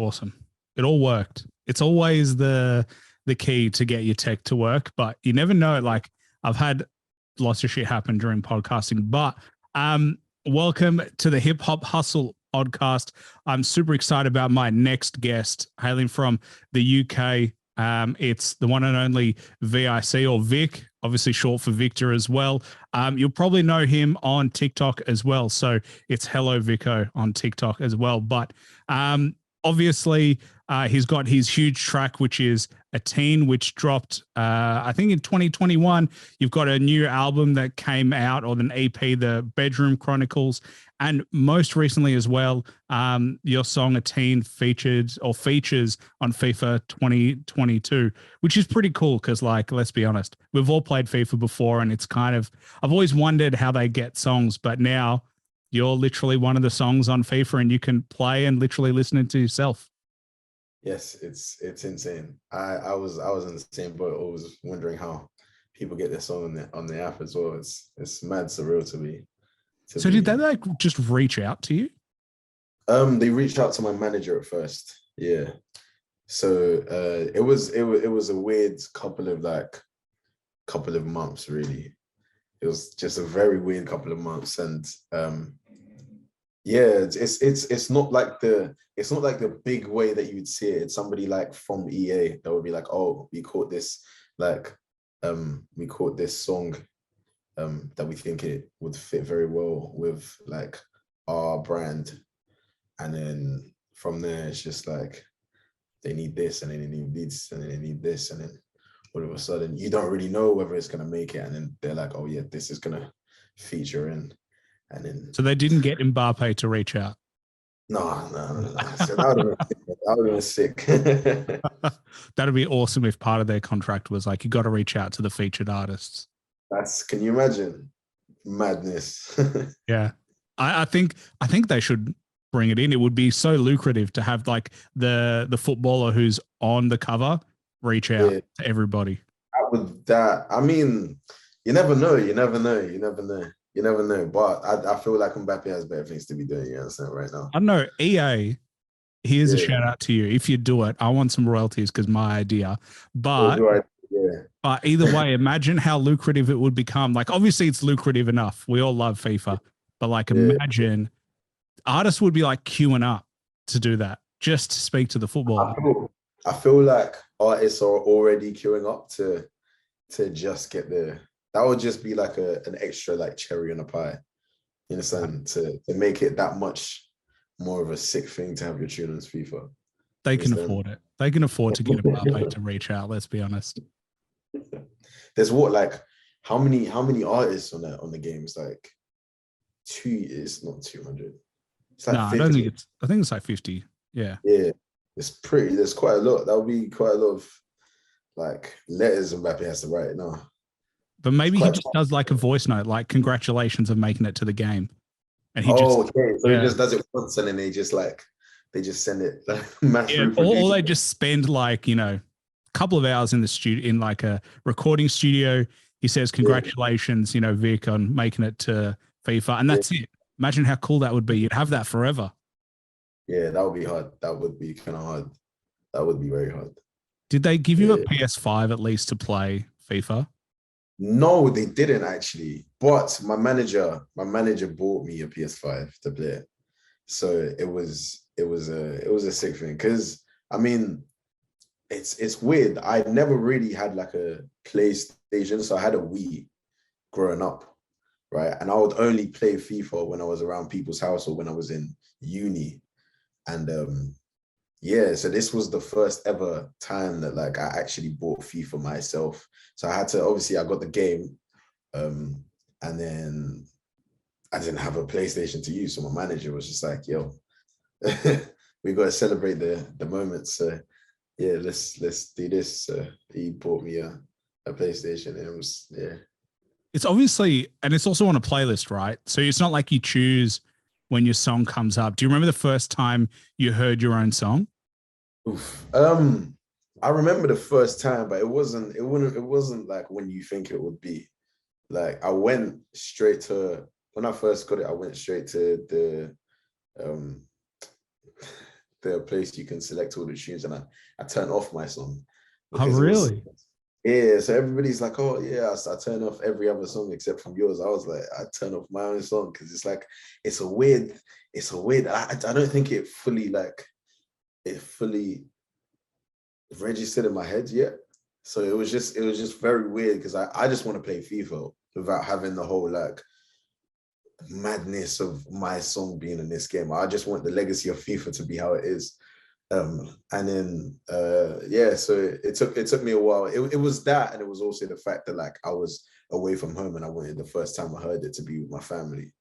Awesome. It all worked. It's always the key to get your tech to work, but you never know. Like I've had lots of shit happen during podcasting, but welcome to the Hip Hop Hustle podcast. I'm super excited about my next guest, hailing from the UK. It's the one and only V.I.C or Vic, obviously short for Victor as well. You'll probably know him on TikTok as well. So it's Hello Vico on TikTok as well. But obviously, he's got his huge track, which is A Teen, which dropped, I think, in 2021. You've got a new album that came out, or an EP, The Bedroom Chronicles. And most recently as well, your song A Teen features on FIFA 2022, which is pretty cool because, like, let's be honest, we've all played FIFA before, and it's kind of, I've always wondered how they get songs, but now you're literally one of the songs on FIFA and you can play and literally listen it to yourself. Yes, it's insane. I was in the same boat. I was wondering how people get this song on the app as well. It's mad surreal to me. So did they like just reach out to you? They reached out to my manager at first. Yeah. So it was a weird couple of months really. It was just a very weird couple of months, and yeah, it's not like the big way that you would see it. It's somebody like from EA that would be like, oh, we caught this song that we think it would fit very well with like our brand, and then from there it's just like they need this, and then they need this, and then they need this, and then all of a sudden you don't really know whether it's gonna make it, and then they're like, oh yeah, this is gonna feature in. And then, so they didn't get Mbappe to reach out. No. So that would have been sick. That'd be awesome if part of their contract was like, you got to reach out to the featured artists. Can you imagine? Madness. Yeah. I think they should bring it in. It would be so lucrative to have like the footballer who's on the cover reach out to everybody. I mean, you never know. But I feel like Mbappe has better things to be doing, you understand, right now. I know, EA, here's a shout out to you. If you do it, I want some royalties because my idea. But but either way, imagine how lucrative it would become. Like, obviously it's lucrative enough. We all love FIFA. But like, imagine artists would be like queuing up to do that, just to speak to the football. I feel like artists are already queuing up to just get there. That would just be like an extra like cherry on a pie. You understand? To make it that much more of a sick thing to have your tune on FIFA. They can afford it. They can afford to get Mbappe to reach out, let's be honest. There's how many artists on the game? It's like it's not 200. It's like 50. I think it's like 50. Yeah. Yeah. There's quite a lot. That would be quite a lot of like letters Mbappe has to write now. But maybe he just does like a voice note, like congratulations on making it to the game. And he he just does it once, and then they just send it like or they just spend like, a couple of hours in the studio, in like a recording studio. He says congratulations, Vic, on making it to FIFA, and that's it. Imagine how cool that would be. You'd have that forever. Yeah, that would be hard. That would be kind of hard. That would be very hard. Did they give you a PS5 at least to play FIFA? No, they didn't actually. But my manager bought me a PS5 to play it. So it was a sick thing, because I mean, it's weird. I never really had like a PlayStation, so I had a Wii growing up, right? And I would only play FIFA when I was around people's house or when I was in uni. And so this was the first ever time that like I actually bought FIFA myself. So I got the game, and then I didn't have a PlayStation to use. So my manager was just like, yo, we got to celebrate the moment. So yeah, let's do this. So he bought me a PlayStation, and it was, It's obviously, and it's also on a playlist, right? So it's not like you choose when your song comes up. Do you remember the first time you heard your own song? Oof. I remember the first time, but it wasn't like when you think it would be. Like when I first got it, I went straight to the the place you can select all the tunes, and I turned off my song Oh, because it was really? yeah. So everybody's like, oh yeah, I turn off every other song except from yours. I was like, I turn off my own song because it's like it's a weird. I don't think it fully registered in my head yet. So it was just very weird because I just want to play FIFA without having the whole like madness of my song being in this game. I just want the legacy of FIFA to be how it is. And then yeah, so it took me a while. It was that, and it was also the fact that like I was away from home and I wanted the first time I heard it to be with my family.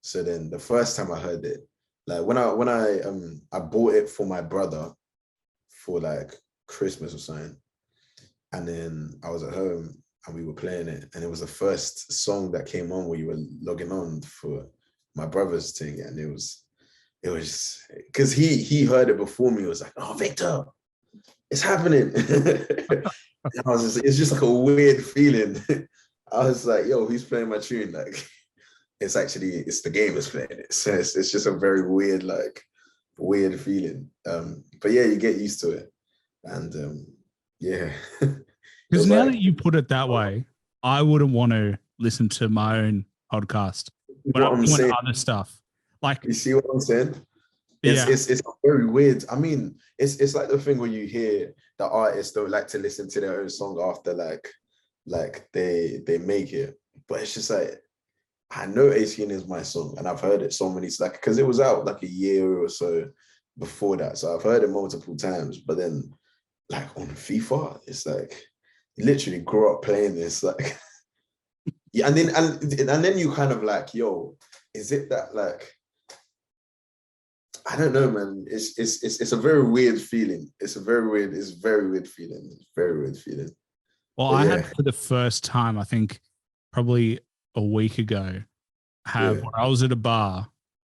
So then the first time I heard it, like when I bought it for my brother for like Christmas or something, and then I was at home and we were playing it, and it was the first song that came on where you were logging on for my brother's thing, and it was because he heard it before me. It was like, oh, Victor, it's happening. And I was it's just like a weird feeling. I was like, yo, who's playing my tune? Like, it's the game that's playing it. So it's just a very weird, like weird feeling. But yeah, you get used to it. And yeah. Because now like, that you put it that way, I wouldn't want to listen to my own podcast when what I'm I'm doing saying, other stuff. Like, you see what I'm saying? yeah, It's very weird. I mean, it's like the thing where you hear the artists don't like to listen to their own song after like they make it. But it's just like I know 18 is my song and I've heard it so many like because it was out like a year or so before that. So I've heard it multiple times, but then like on FIFA, it's like you literally grew up playing this, like yeah, and then you kind of like, yo, is it that like I don't know, man. It's a very weird feeling. It's very weird feeling. It's very weird feeling. well, But I had yeah, for the first time, I think probably a week ago, have yeah, where I was at a bar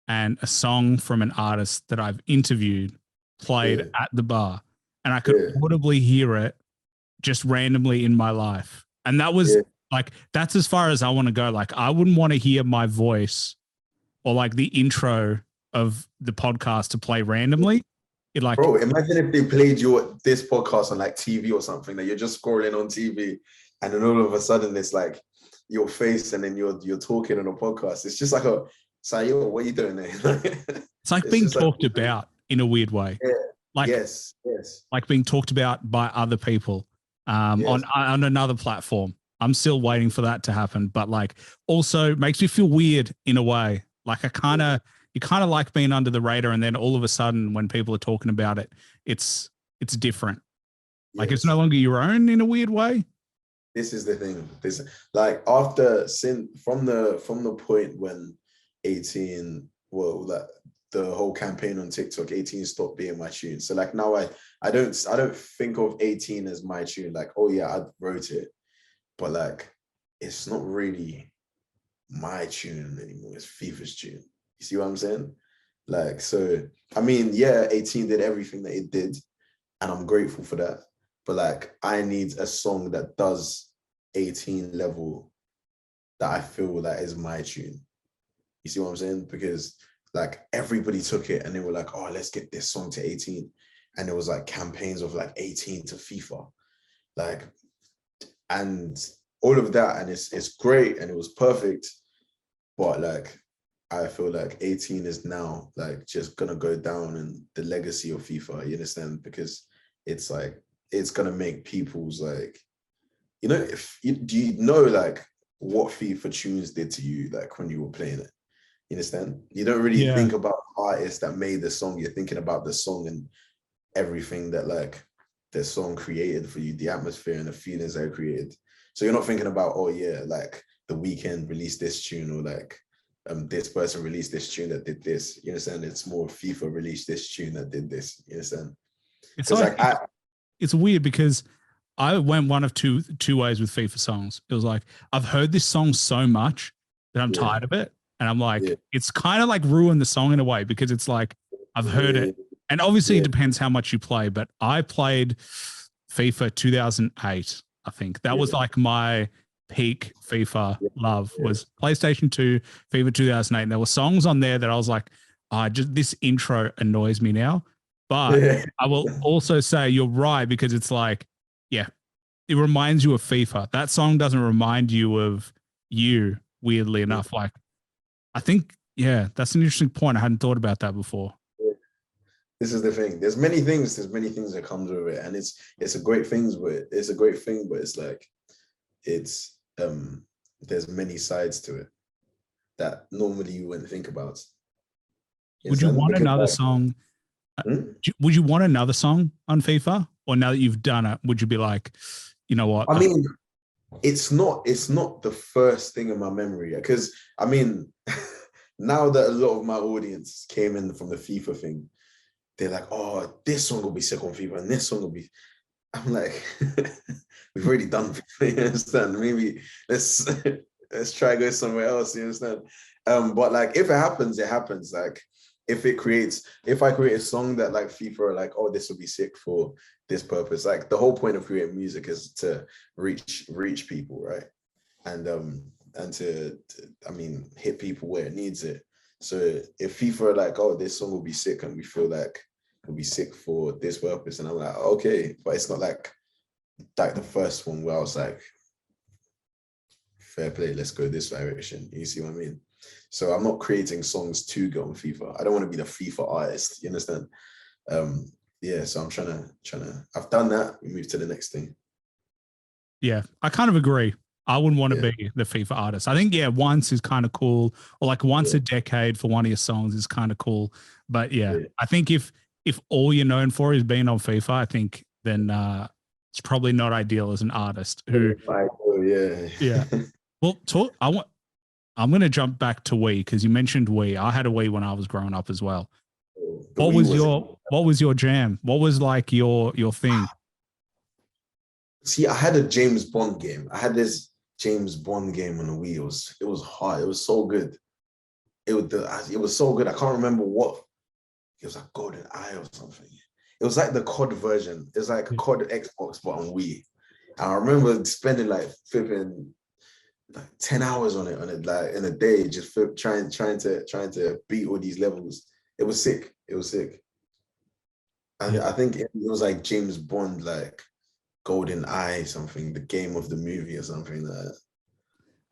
and a song from an artist that I've interviewed played yeah, at the bar, and I could yeah, audibly hear it just randomly in my life. And that was yeah, like, that's as far as I want to go. Like, I wouldn't want to hear my voice or like the intro of the podcast to play randomly. It like, bro. Imagine if they played this podcast on like TV or something that you're just scrolling on TV, and then all of a sudden it's like your face, and then you're talking on a podcast. It's just like yo, what are you doing there? it's like It's being just like, talked about in a weird way. yeah, Like, yes, like being talked about by other people yes. on another platform. I'm still waiting for that to happen, but like also makes me feel weird in a way. Like you kind of like being under the radar, and then all of a sudden when people are talking about it, it's different. Like it's no Yes. longer your own in a weird way. This is the thing. This like after from the point when 18, well, that the whole campaign on TikTok, 18 stopped being my tune. So like now I don't think of 18 as my tune. Like, oh yeah, I wrote it, but like it's not really my tune anymore. It's FIFA's tune. You see what I'm saying? Like, so I mean, yeah, 18 did everything that it did, and I'm grateful for that. But like, I need a song that does 18 level that I feel that is my tune. You see what I'm saying? Because like everybody took it and they were like, oh, let's get this song to 18. And it was like campaigns of like 18 to FIFA. Like, and all of that. And it's great and it was perfect. But like, I feel like 18 is now like just gonna go down in the legacy of FIFA. You understand? Because it's like it's gonna make people's like, if you do you know like what FIFA tunes did to you like when you were playing it? You understand? You don't really Yeah. think about artists that made the song. You're thinking about the song and everything that like the song created for you, the atmosphere and the feelings that it created. So you're not thinking about, oh yeah, like the Weeknd released this tune or like this person released this tune that did this. You understand? It's more FIFA released this tune that did this. You understand? It's Because like like I it's weird because I went one of two ways with FIFA songs. It was like I've heard this song so much that I'm yeah, tired of it, and I'm yeah, like, it's kind of like ruined the song in a way because it's like I've heard yeah, it, and obviously it yeah, depends how much you play. But I played FIFA 2008. I think that was yeah, like my peak FIFA yeah, love yeah, was PlayStation 2, FIFA 2008. And there were songs on there that I was like, just this intro annoys me now. But Yeah. I will also say you're right because it's like, yeah, it reminds you of FIFA. That song doesn't remind you of you, weirdly enough. Like, I think, yeah, that's an interesting point. I hadn't thought about that before. This is the thing. There's many things. There's many things that comes with it, and it's a great things. But it's a great thing. But it's like it's there's many sides to it that normally you wouldn't think about. Would you Understand? want Because another like, song? hmm? Would you want another song on FIFA? Or now that you've done it, would you be like, you know what? I mean, it's not the first thing in my memory because I mean, now that a lot of my audience came in from the FIFA thing, they're like, oh, this song will be sick on FIFA, and this song will be. I'm like, we've already done FIFA, you understand? Maybe let's let's try go somewhere else, you understand? But like if it happens, it happens. Like if I create a song that like FIFA are like, oh, this will be sick for this purpose. Like the whole point of creating music is to reach people, right? And to I mean hit people where it needs it. So if FIFA are like, oh, this song will be sick, and we feel like it'll be sick for this purpose, and I'm like, okay, but it's not like the first one where I was like, fair play, let's go this direction. You see what I mean? So I'm not creating songs to go on FIFA. I don't want to be the FIFA artist. You understand? Um, yeah, so I'm trying to. I've done that. We move to the next thing. Yeah, I kind of agree. I wouldn't want to Yeah, be the FIFA artist. I think, yeah, once is kind of cool, or like once yeah, a decade for one of your songs is kind of cool. But yeah, yeah. I think if all you're known for is being on FIFA, I think then it's probably not ideal as an artist who, Oh, yeah. yeah. Well, talk. I'm going to jump back to Wii because you mentioned Wii. I had a Wii when I was growing up as well. The Wii was it. What was your jam? What was like your thing? See, I had a James Bond game. I had this James Bond game on the Wii. It was hard. It was so good. It was so good. I can't remember what it was, like Golden Eye or something. It was like the COD version. It's like COD Xbox but on Wii. And I remember spending like flipping like 10 hours on it like in a day, just trying to beat all these levels. It was sick. It was sick. And Yeah. I think it was like James Bond, like Golden Eye, something, the game of the movie or something like that.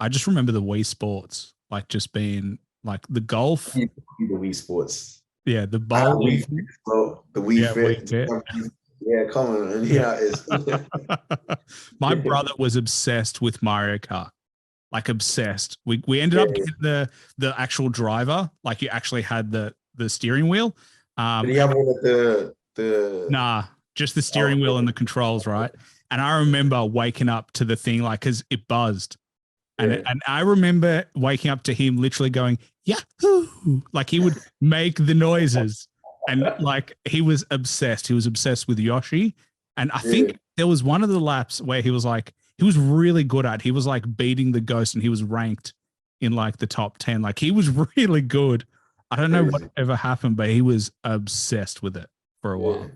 I just remember the Wii Sports, like just being like the golf. The Wii Sports. Yeah, the I had Wii bowling. Fit, so the Wii Yeah, Wii Fit. Fit. Yeah, come on. And Yeah. yeah, it's My brother was obsessed with Mario Kart. Like obsessed. We ended up yeah. getting the actual driver, like you actually had the steering wheel. Did Um he have one of the nah, just the oh, steering wheel and the controls, right? And I remember waking up to the thing like cuz it buzzed. yeah. And I remember waking up to him literally going, Yahoo! Like he would make the noises. And like he was obsessed. He was obsessed with Yoshi. And I Yeah. think there was one of the laps where he was like, he was really good at. He was like beating the ghost and he was ranked in like the top 10. Like he was really good. I don't know what Crazy. ever happened, but he was obsessed with it for a Yeah. while.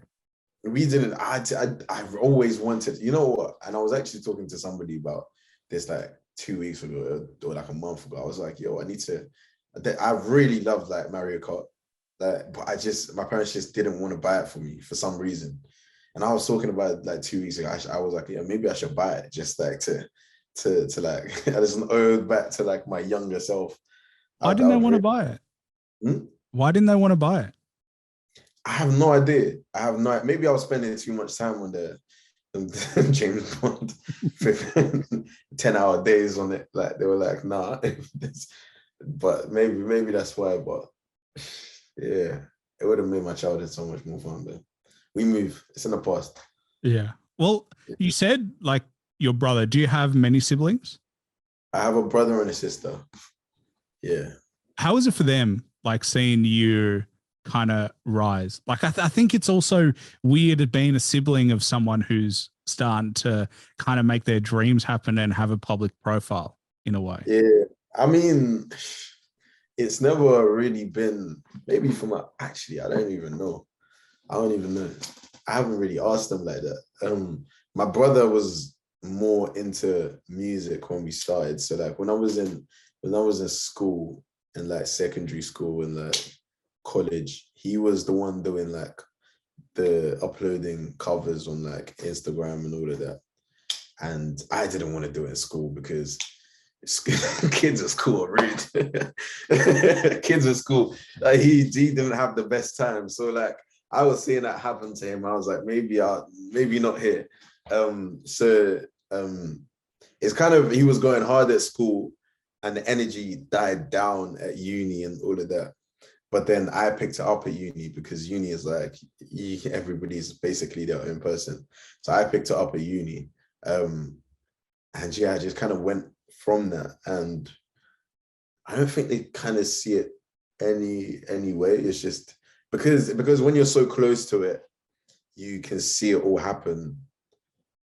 We didn't. I've always wanted. You know what? And I was actually talking to somebody about this like 2 weeks ago or like a month ago. I was like, yo, I need to. I really loved like Mario Kart, but my parents just didn't want to buy it for me for some reason. And I was talking about it like 2 weeks ago. I was like, yeah, maybe I should buy it just like to like as an ode back to like my younger self. Why I didn't they would want to really, buy it? hmm? Why didn't they want to buy it? I have no idea. I have no. Maybe I was spending too much time on the James Bond 10-hour days on it. Like they were like, nah. But maybe that's why. But yeah, it would have made my childhood so much more fun. But we move. It's in the past. Yeah. Well, you said like your brother. Do you have many siblings? I have a brother and a sister. Yeah. How is it for them, like seeing you kind of rise? Like, I think it's also weird being a sibling of someone who's starting to kind of make their dreams happen and have a public profile in a way. Yeah. I mean, it's never really been maybe for my actually, I don't even know. I don't even know. I haven't really asked them like that. My brother was more into music when we started. So like when I was in school and like secondary school and like college, he was the one doing like the uploading covers on like Instagram and all of that. And I didn't want to do it in school because kids at school are rude. Kids at school, like he didn't have the best time. So like I was seeing that happen to him. I was like, maybe not here. It's kind of, he was going hard at school and the energy died down at uni and all of that. But then I picked it up at uni because uni is like, everybody's basically their own person. So I picked it up at uni. And yeah, I just kind of went from that. And I don't think they kind of see it any way. It's just because when you're so close to it, you can see it all happen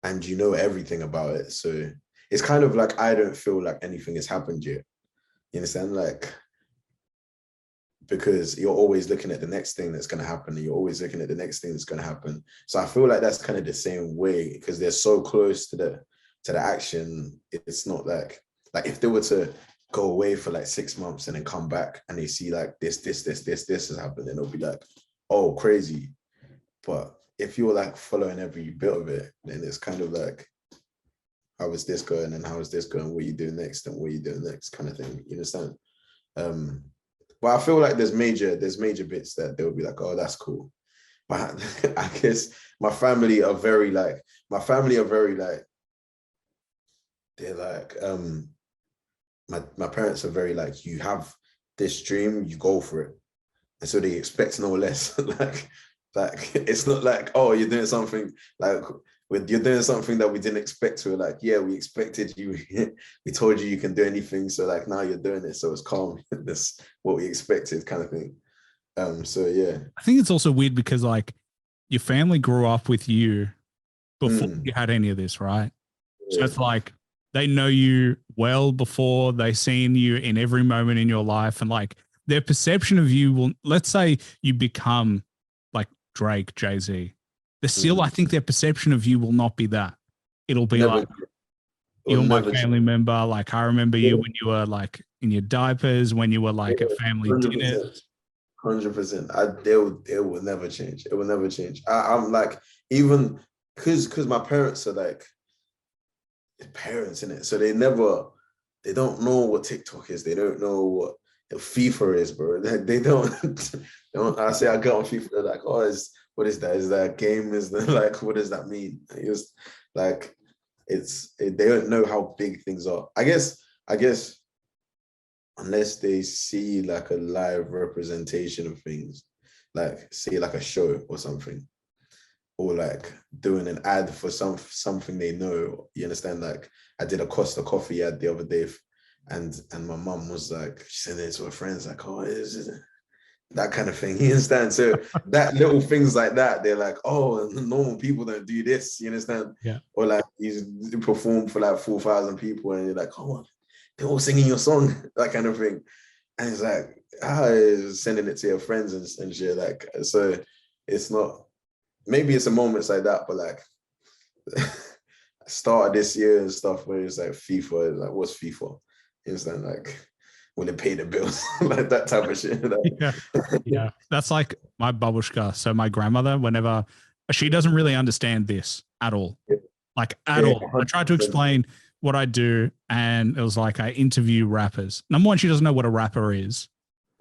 and you know everything about it. So it's kind of like, I don't feel like anything has happened yet. You understand? Like, because you're always looking at the next thing that's going to happen, and you're always looking at the next thing that's going to happen. So I feel like that's kind of the same way, because they're so close to the action. It's not like if they were to go away for like 6 months and then come back and they see like this has happened, and they'll be like, oh, crazy. But if you're like following every bit of it, then it's kind of like, how is this going and how is this going? What are you doing next and what are you doing next, kind of thing. You understand? But I feel like there's major bits that they'll be like, oh, that's cool. But I guess my family are very like, they're like, my parents are very like, you have this dream, you go for it. And so they expect no less. like it's not like, oh, you're doing something like, you're doing something that we didn't expect to. Like, yeah, we expected you. We told you can do anything. So like, now you're doing it. So it's calm. That's what we expected, kind of thing. So yeah. I think it's also weird because like your family grew up with you before you had any of this, right? Yeah. So it's like they know you well before they seen you in every moment in your life, and like their perception of you will, let's say you become like Drake, Jay-Z. Still, I think their perception of you will not be that. It'll be like, you're my family member. Like, I remember you when you were like in your diapers, when you were like at family 100%, dinners. 100%. It will never change. It will never change. I'm like, even because my parents are like parents in it, so they don't know what TikTok is. They don't know what FIFA is, bro. They don't. I say I get on FIFA, they're like, oh, what is that? Is that a game? Is that like, what does that mean? It's like, they don't know how big things are. I guess unless they see like a live representation of things, like see like a show or something, or like doing an ad for something they know. You understand? Like I did a Costa Coffee ad the other day, and my mum was like, she said it to her friends, like, oh, is that kind of thing. You understand? So that little things like that, they're like, oh, normal people don't do this. You understand? Yeah. Or like you perform for like 4,000 people, and you're like, oh, they're all singing your song, that kind of thing. And it's like, sending it to your friends and shit. Like, so it's not, maybe it's a moments like that, but like start of this year and stuff where it's like FIFA, like what's FIFA? You understand? Like, when they pay the bills, like that type of shit. Yeah. That's like my babushka. So my grandmother, whenever she doesn't really understand this at all, like at all. I tried to explain what I do, and it was like I interview rappers. Number one, she doesn't know what a rapper is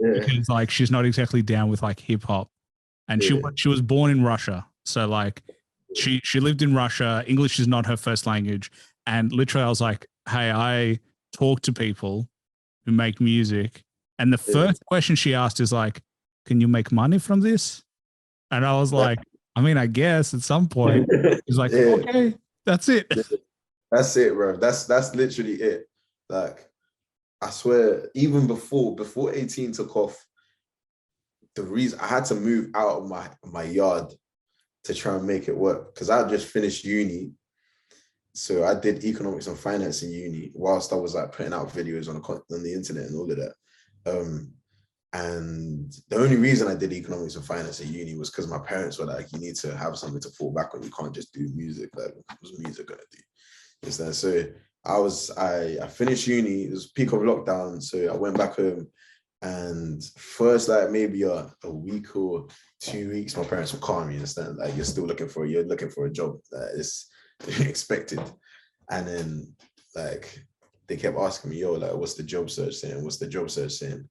because like she's not exactly down with like hip hop, and she was born in Russia, so like she lived in Russia. English is not her first language, and literally I was like, hey, I talk to people who make music, and the first question she asked is like, can you make money from this? And I was like, I mean, I guess at some point. He's like, okay, that's it. That's it, bro. That's literally it. Like, I swear, even before 18 took off, the reason I had to move out of my yard to try and make it work, because I just finished uni. So I did economics and finance in uni whilst I was like putting out videos on the internet and all of that. And the only reason I did economics and finance at uni was because my parents were like, you need to have something to fall back on. You can't just do music. Like, what's music gonna do? Understand? So I finished uni. It was peak of lockdown, so I went back home And first, like maybe a week or 2 weeks, my parents will call me and understand like you're looking for a job that is expected. And then like they kept asking me, yo, like what's the job search saying? What's the job search saying?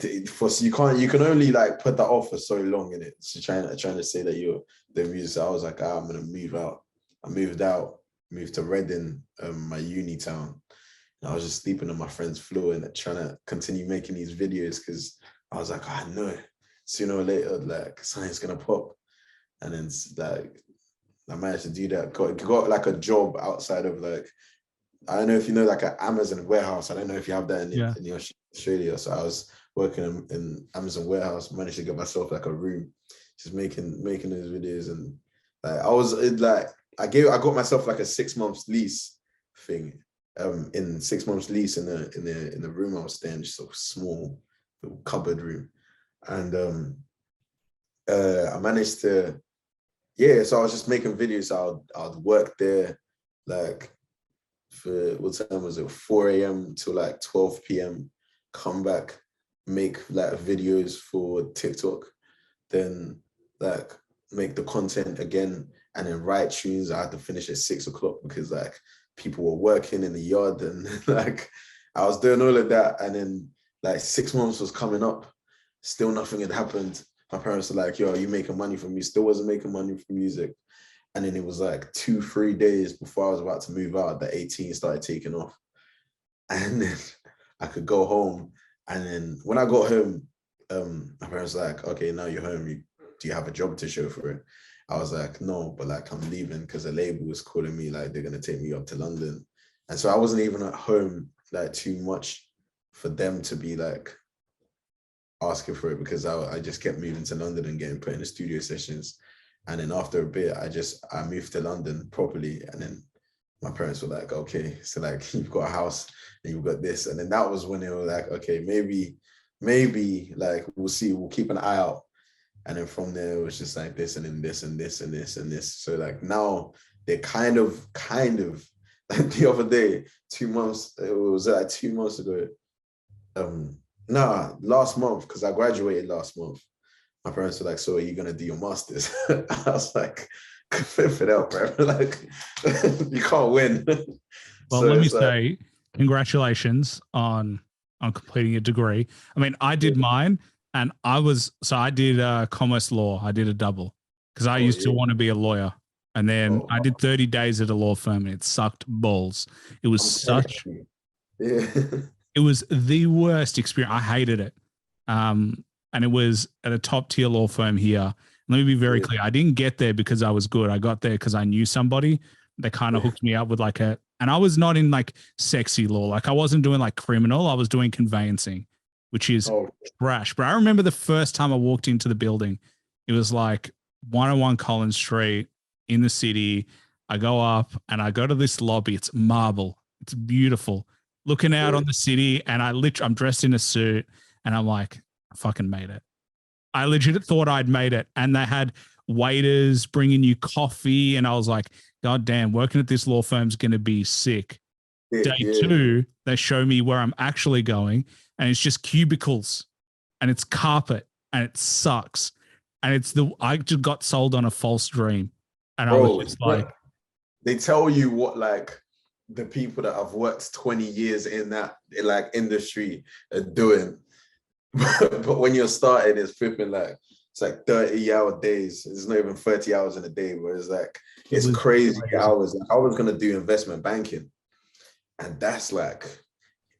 You can only like put that off for so long in it. So trying to say that you're the music. So I was like, I'm gonna move out. I moved out, moved to Reading, my uni town. And I was just sleeping on my friend's floor and trying to continue making these videos because I was like, I know sooner or later, like something's gonna pop. And then like I managed to do that. Got like a job outside of like, I don't know if you know like an Amazon warehouse. I don't know if you have that in Australia. So I was working in Amazon warehouse, managed to get myself like a room, just making those videos. And like I got myself like a 6 months lease thing. In 6 months lease in the room I was staying, just a small little cupboard room. And I managed to, yeah, so I was just making videos. I'd work there like for what time was it, 4 a.m. to like 12 p.m. come back, make like videos for TikTok, then like make the content again, and then write tunes. I had to finish at 6 o'clock because like people were working in the yard, and like I was doing all of that. And then like 6 months was coming up, still nothing had happened. My parents were like, yo, are you making money from music? Still wasn't making money from music. And then it was like 2-3 days before I was about to move out, the 18 started taking off. And then I could go home. And then when I got home, my parents were like, okay, now you're home. Do you have a job to show for it? I was like, no, but like I'm leaving because the label was calling me, like they're gonna take me up to London. And so I wasn't even at home like too much for them to be like asking for it, because I just kept moving to London and getting put in the studio sessions. And then after a bit, I moved to London properly. And then my parents were like, okay, so like you've got a house and you've got this. And then that was when they were like, okay, maybe like we'll see, we'll keep an eye out. And then from there it was just like this and then this and this and this and this. So like now they kind of like the other day, 2 months, it was like 2 months ago. Last month, because I graduated last month. My parents were like, so are you gonna do your masters? I was like, flip it out, bro. Like you can't win. Well, So let me it's like, say congratulations on completing a degree. I mean, I did mine, and I did commerce law. I did a double because I used to want to be a lawyer, and then I did 30 days at a law firm, and it sucked balls. It was it was the worst experience. I hated it. And it was at a top tier law firm here. Let me be very clear. I didn't get there because I was good. I got there because I knew somebody. They kind of hooked me up with like and I was not in like sexy law. Like I wasn't doing like criminal. I was doing conveyancing, which is trash. But I remember the first time I walked into the building, it was like 101 Collins Street in the city. I go up and I go to this lobby. It's marble. It's beautiful. Looking out on the city, and I'm dressed in a suit, and I'm like, I fucking made it. I legit thought I'd made it. And they had waiters bringing you coffee. And I was like, God damn, working at this law firm's going to be sick. Day 2, they show me where I'm actually going. And it's just cubicles and it's carpet and it sucks. And I just got sold on a false dream. And I was just like, they tell you what like the people that have worked 20 years in that like industry are doing. But when you're starting, it's flipping like it's like 30-hour days. It's not even 30 hours in a day, whereas like it's crazy hours. Like I was gonna do investment banking, and that's like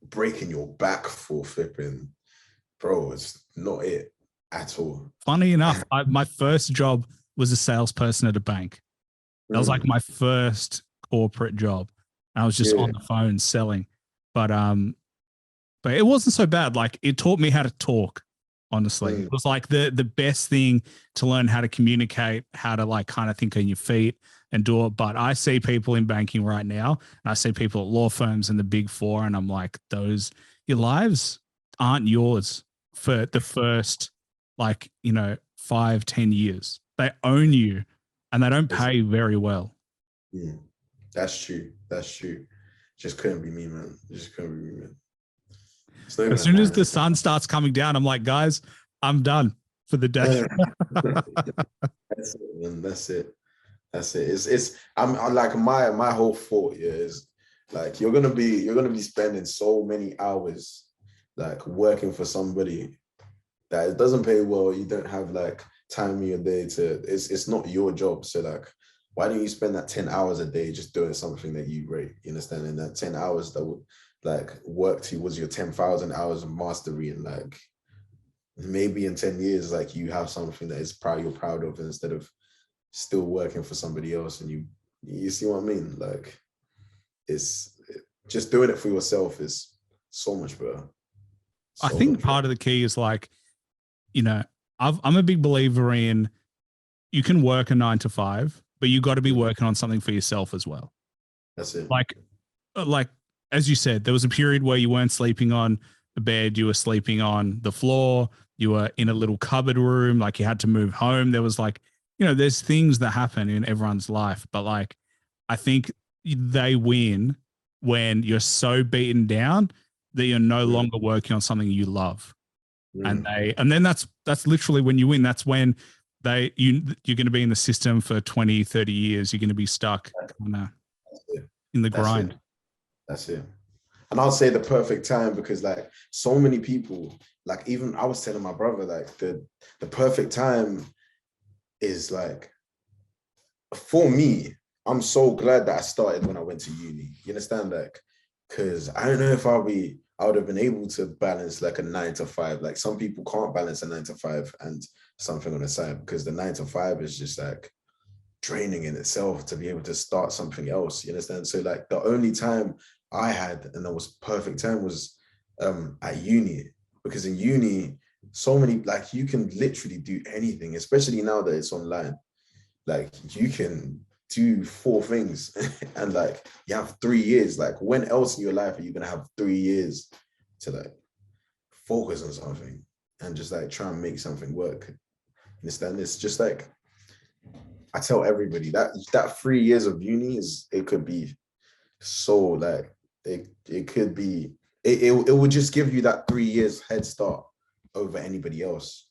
breaking your back for flipping, bro. It's not it at all. Funny enough, my first job was a salesperson at a bank. That was like my first corporate job. I was just on the phone selling, but it wasn't so bad. Like it taught me how to talk. Honestly, it was like the best thing to learn how to communicate, how to like kind of think on your feet and do it. But I see people in banking right now, and I see people at law firms and the big four, and I'm like, your lives aren't yours for the first like 5-10 years. They own you, and they don't pay very well. That's true. Just couldn't be me, man. Just couldn't be me, man. It's not even As a soon as 9 the to sun starts coming down, I'm like, guys, I'm done for the day. 5. That's it, man. That's it. That's it. I'm like my whole thought here is like you're gonna be spending so many hours like working for somebody that it doesn't pay well. You don't have like time in your day to. It's not your job. So like, why don't you spend that 10 hours a day just doing something that you rate? You understand? And that 10 hours that would like work towards your 10,000 hours of mastery, and like maybe in 10 years, like you have something that is you're proud of instead of still working for somebody else. And you see what I mean? Like it's just doing it for yourself is so much better. I So think much better. part of the key is like, you know, I'm a big believer in you can work a 9 to 5, but you got to be Mm. working on something for yourself as well. That's it. Like as you said, there was a period where you weren't sleeping on a bed, you were sleeping on the floor, you were in a little cupboard room, like you had to move home. There was like, there's things that happen in everyone's life, but like I think they win when you're so beaten down that you're no Mm. longer working on something you love. And Mm. then that's literally when you win. That's when you're going to be in the system for 20, 30 years. You're going to be stuck kind of That's it. in the That's grind. it. That's it. And I'll say the perfect time because like so many people, like even I was telling my brother, like the perfect time is like for me, I'm so glad that I started when I went to uni. You understand? Like, because I don't know if I would have been able to balance like a 9 to 5. Like some people can't balance a 9 to 5 and something on the side because the 9 to 5 is just like draining in itself to be able to start something else. You understand? So like the only time I had, and that was perfect time, was at uni. Because in uni, so many like you can literally do anything, especially now that it's online. Like you can do 4 things and like you have 3 years. Like when else in your life are you gonna have 3 years to like focus on something and just like try and make something work? Understand? It's just like I tell everybody that 3 years of uni it could be so like it could be it would just give you that 3 years head start over anybody else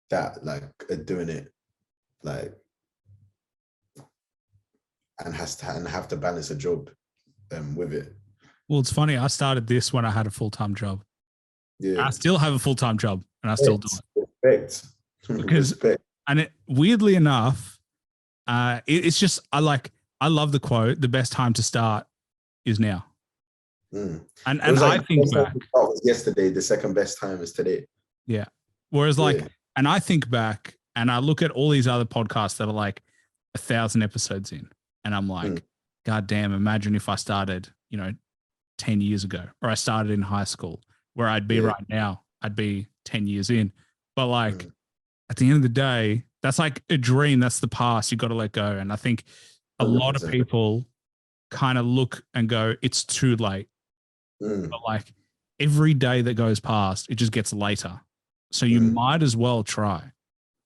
that like are doing it like and have to balance a job with it. Well, it's funny. I started this when I had a full-time job. Yeah. I still have a full-time job and I still do it Respect. because, Respect. and weirdly enough, it's just, I love the quote, the best time to start is now. Mm. And It was I like the think best time back, to start was yesterday. The second best time is today. yeah. Whereas Yeah. and I think back and I look at all these other podcasts that are like 1,000 episodes in, and I'm like, Mm. God damn, imagine if I started, 10 years ago, or I started in high school, where I'd be Yeah. right now. I'd be 10 years in. But like Mm. at the end of the day, that's like a dream. That's the past. You got to let go. And I think a lot of 100%. people kind of look and go, it's too late. Mm. But like every day that goes past, it just gets later. So you Mm. might as well try.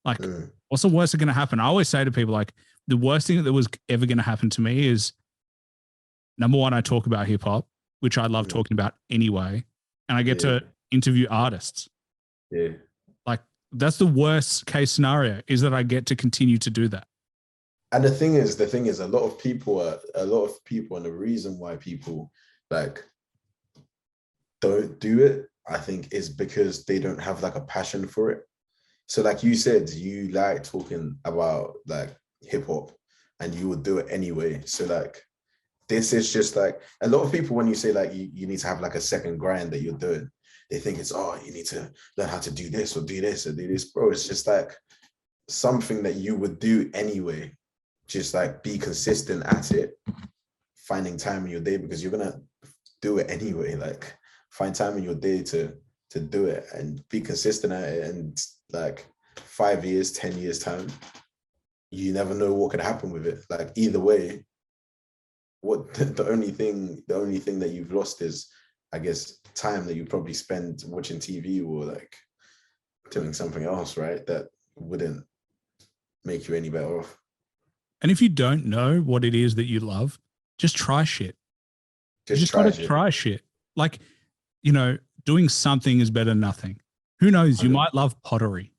Like, Mm. what's the worst that's going to happen? I always say to people, like, the worst thing that was ever going to happen to me is number one, I talk about hip hop, which I love Mm. talking about anyway. And I get Yeah. to interview artists. Yeah. Like, that's the worst case scenario is that I get to continue to do that. And the thing is, a lot of people, and the reason why people like don't do it, I think, is because they don't have like a passion for it. So, like you said, you like talking about like hip hop, and you would do it anyway. So, like, this is just like a lot of people when you say like you need to have like a second grind that you're doing, they think it's you need to learn how to do this or do this or do this, bro. It's just like something that you would do anyway. Just like be consistent at it, finding time in your day because you're gonna do it anyway. Like find time in your day to do it and be consistent at it. And like 5 years, 10 years time, you never know what could happen with it. Like either way, what the only thing that you've lost is, I guess, time that you probably spend watching TV or like doing something else, right? That wouldn't make you any better off. And if you don't know what it is that you love, just try shit. You Just just got try to shit. try shit. like, doing something is better than nothing. Who knows? You might love pottery.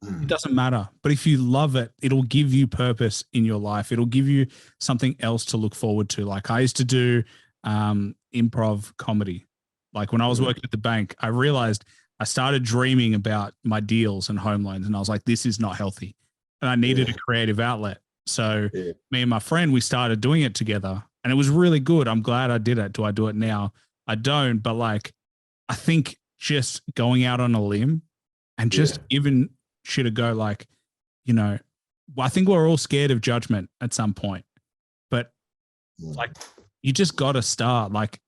It doesn't matter. But if you love it, it'll give you purpose in your life. It'll give you something else to look forward to. Like I used to do improv comedy. Like when I was working at the bank, I realized I started dreaming about my deals and home loans. And I was like, this is not healthy. And I needed a creative outlet. So me and my friend, we started doing it together. And it was really good. I'm glad I did it. Do I do it now? I don't. But like, I think just going out on a limb and just giving shit a go, like, I think we're all scared of judgment at some point, but like, you just got to start, like,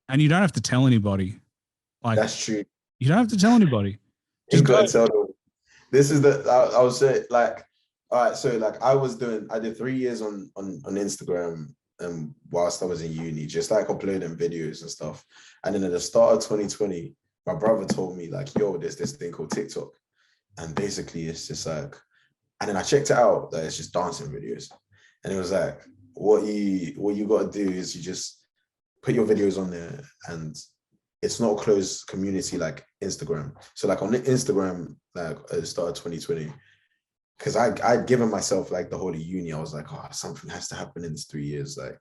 and you don't have to tell anybody. Like, that's true. You don't have to tell anybody. Just got to tell them. This is I would say, like, all right, so like I did 3 years on Instagram whilst I was in uni, just like uploading videos and stuff. And then at the start of 2020, my brother told me like, yo, there's this thing called TikTok. And basically it's just like, and then I checked it out, like it's just dancing videos. And it was like, what you got to do is you just put your videos on there, and it's not a closed community like Instagram. So like on the Instagram, like at the start of 2020, because I'd given myself like the whole of uni, I was like, oh, something has to happen in this 3 years, like,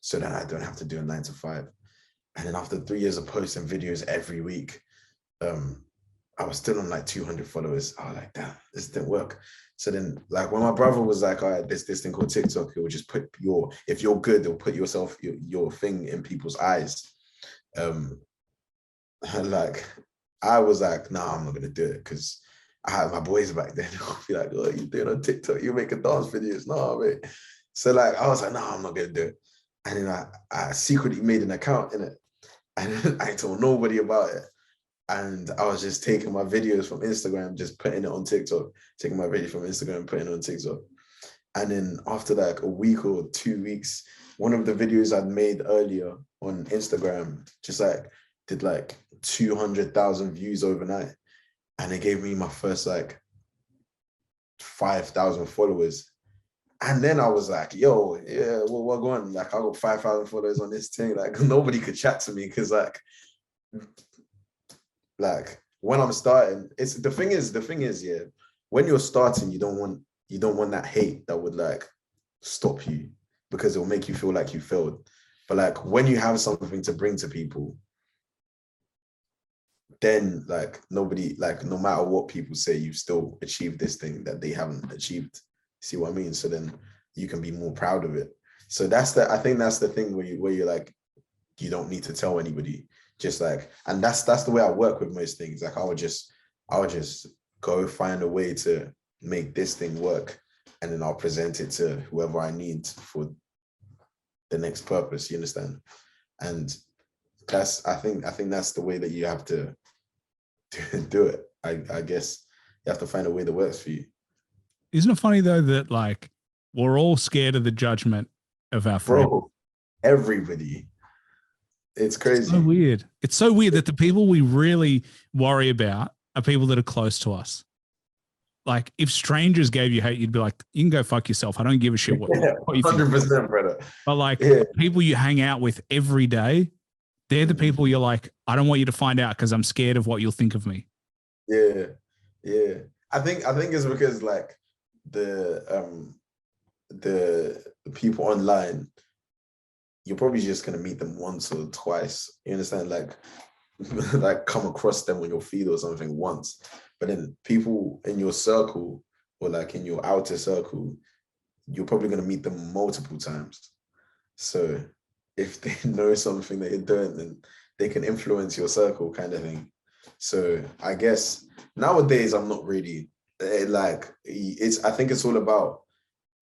so that I don't have to do a 9 to 5. And then after 3 years of posting videos every week, I was still on like 200 followers. I was like, damn, this didn't work. So then, like, when my brother was like, all right, there's this thing called TikTok, it will just put if you're good, they'll put your thing in people's eyes. Like, I was like, nah, I'm not gonna do it, because I had my boys back then. I'll be like, oh, you doing on TikTok? You making dance videos? No, mate. So like, I was like, nah, I'm not gonna do it. And then I secretly made an account in it, and I told nobody about it. And I was just taking my videos from Instagram, just putting it on TikTok, taking my video from Instagram, putting it on TikTok. And then after like a week or 2 weeks, one of the videos I'd made earlier on Instagram just like did like 200,000 views overnight. And it gave me my first like 5,000 followers. And then I was like, yo, yeah, well, we're going. Like, I got 5,000 followers on this thing. Like, nobody could chat to me, because like when I'm starting, it's the thing is, yeah, when you're starting, you don't want that hate that would like stop you, because it'll make you feel like you failed. But like when you have something to bring to people, then like nobody, like no matter what people say, you've still achieved this thing that they haven't achieved. See what I mean? So then you can be more proud of it. So I think that's the thing where you're like, you don't need to tell anybody. Just like, and that's the way I work with most things. Like I would just go find a way to make this thing work, and then I'll present it to whoever I need for the next purpose. You understand? And I think that's the way that you have to do it. I guess you have to find a way that works for you. Isn't it funny though that like we're all scared of the judgment of our friends? Bro, everybody. It's crazy. It's so weird. It's so weird that the people we really worry about are people that are close to us. Like if strangers gave you hate, you'd be like, you can go fuck yourself. I don't give a shit what you think. 100%, brother. But like people you hang out with every day, they're the people you're like, I don't want you to find out because I'm scared of what you'll think of me. Yeah. Yeah. I think it's because like the people online, you're probably just gonna meet them once or twice. You understand? Like like come across them on your feed or something once. But then people in your circle, or like in your outer circle, you're probably gonna meet them multiple times. So if they know something that you're doing, then they can influence your circle, kind of thing. So I guess nowadays I'm not really like I think it's all about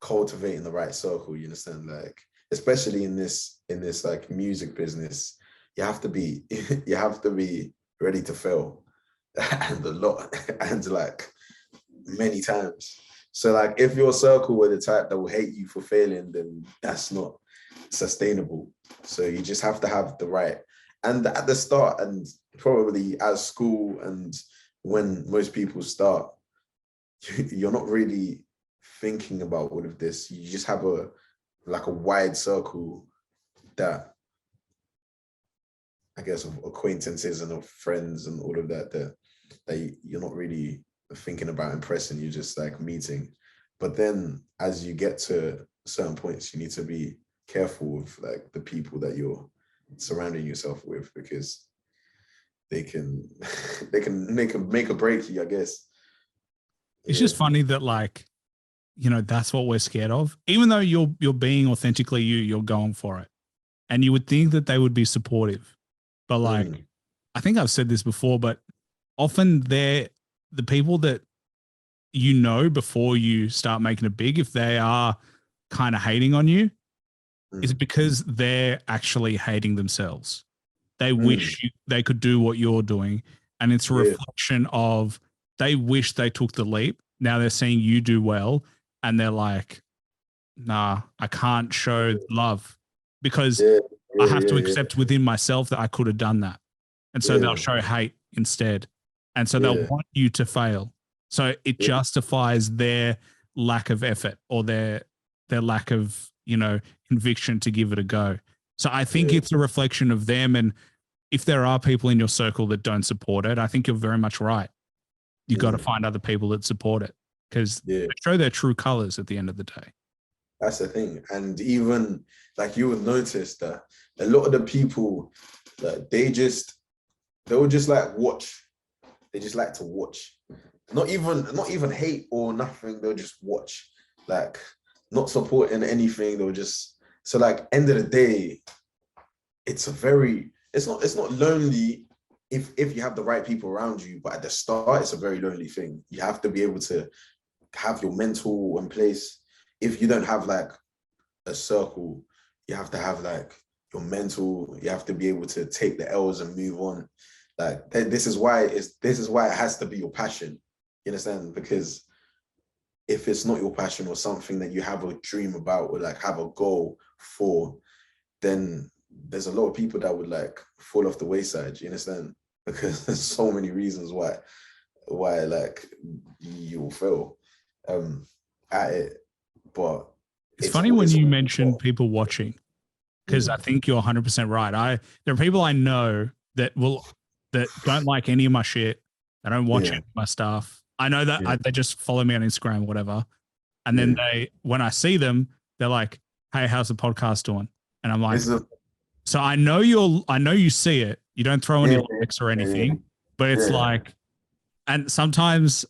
cultivating the right circle. You understand? Like especially in this like music business, you have to be ready to fail and a lot and like many times. So like if your circle were the type that will hate you for failing, then that's not sustainable. So you just have to have the right, and at the start and probably at school and when most people start, you're not really thinking about all of this. You just have a wide circle that I guess, of acquaintances and of friends and all of that, that you're not really thinking about impressing. You're just like meeting. But then as you get to certain points, you need to be careful with like the people that you're surrounding yourself with, because they can they can make or break you, I guess. It's Yeah. just funny that like, that's what we're scared of. Even though you're being authentically you, you're going for it. And you would think that they would be supportive. But like, I think I've said this before, but often they're the people that before you start making it big, if they are kind of hating on you, is because they're actually hating themselves. They wish they could do what you're doing. And it's a reflection of they wish they took the leap. Now they're seeing you do well. And they're like, nah, I can't show love because I have to accept within myself that I could have done that. And so they'll show hate instead. And so they'll want you to fail. So it justifies their lack of effort or their lack of, conviction to give it a go. So I think it's a reflection of them. And if there are people in your circle that don't support it, I think you're very much right. You got to find other people that support it because they show their true colors at the end of the day. That's the thing. And even like you would notice that a lot of the people that they'll just like watch. They just like to watch. Not even hate or nothing. They'll just watch. Like not supporting anything. They'll just so like end of the day, it's not lonely if you have the right people around you, but at the start it's a very lonely thing. You have to be able to have your mental in place. If you don't have like a circle, you have to have like your mental, you have to be able to take the L's and move on. Like this is why it has to be your passion. You understand? Because if it's not your passion or something that you have a dream about or like have a goal for, then there's a lot of people that would like fall off the wayside. You understand? Because there's so many reasons why like you'll fail at it. But it's funny when you mention people watching, because I think you're 100% right. There are people I know that don't like any of my shit. They don't watch any of my stuff. I know that they just follow me on Instagram or whatever. And then when I see them, they're like, hey, how's the podcast doing? And I'm like, so I know you see it. You don't throw any likes or anything, but it's like, and sometimes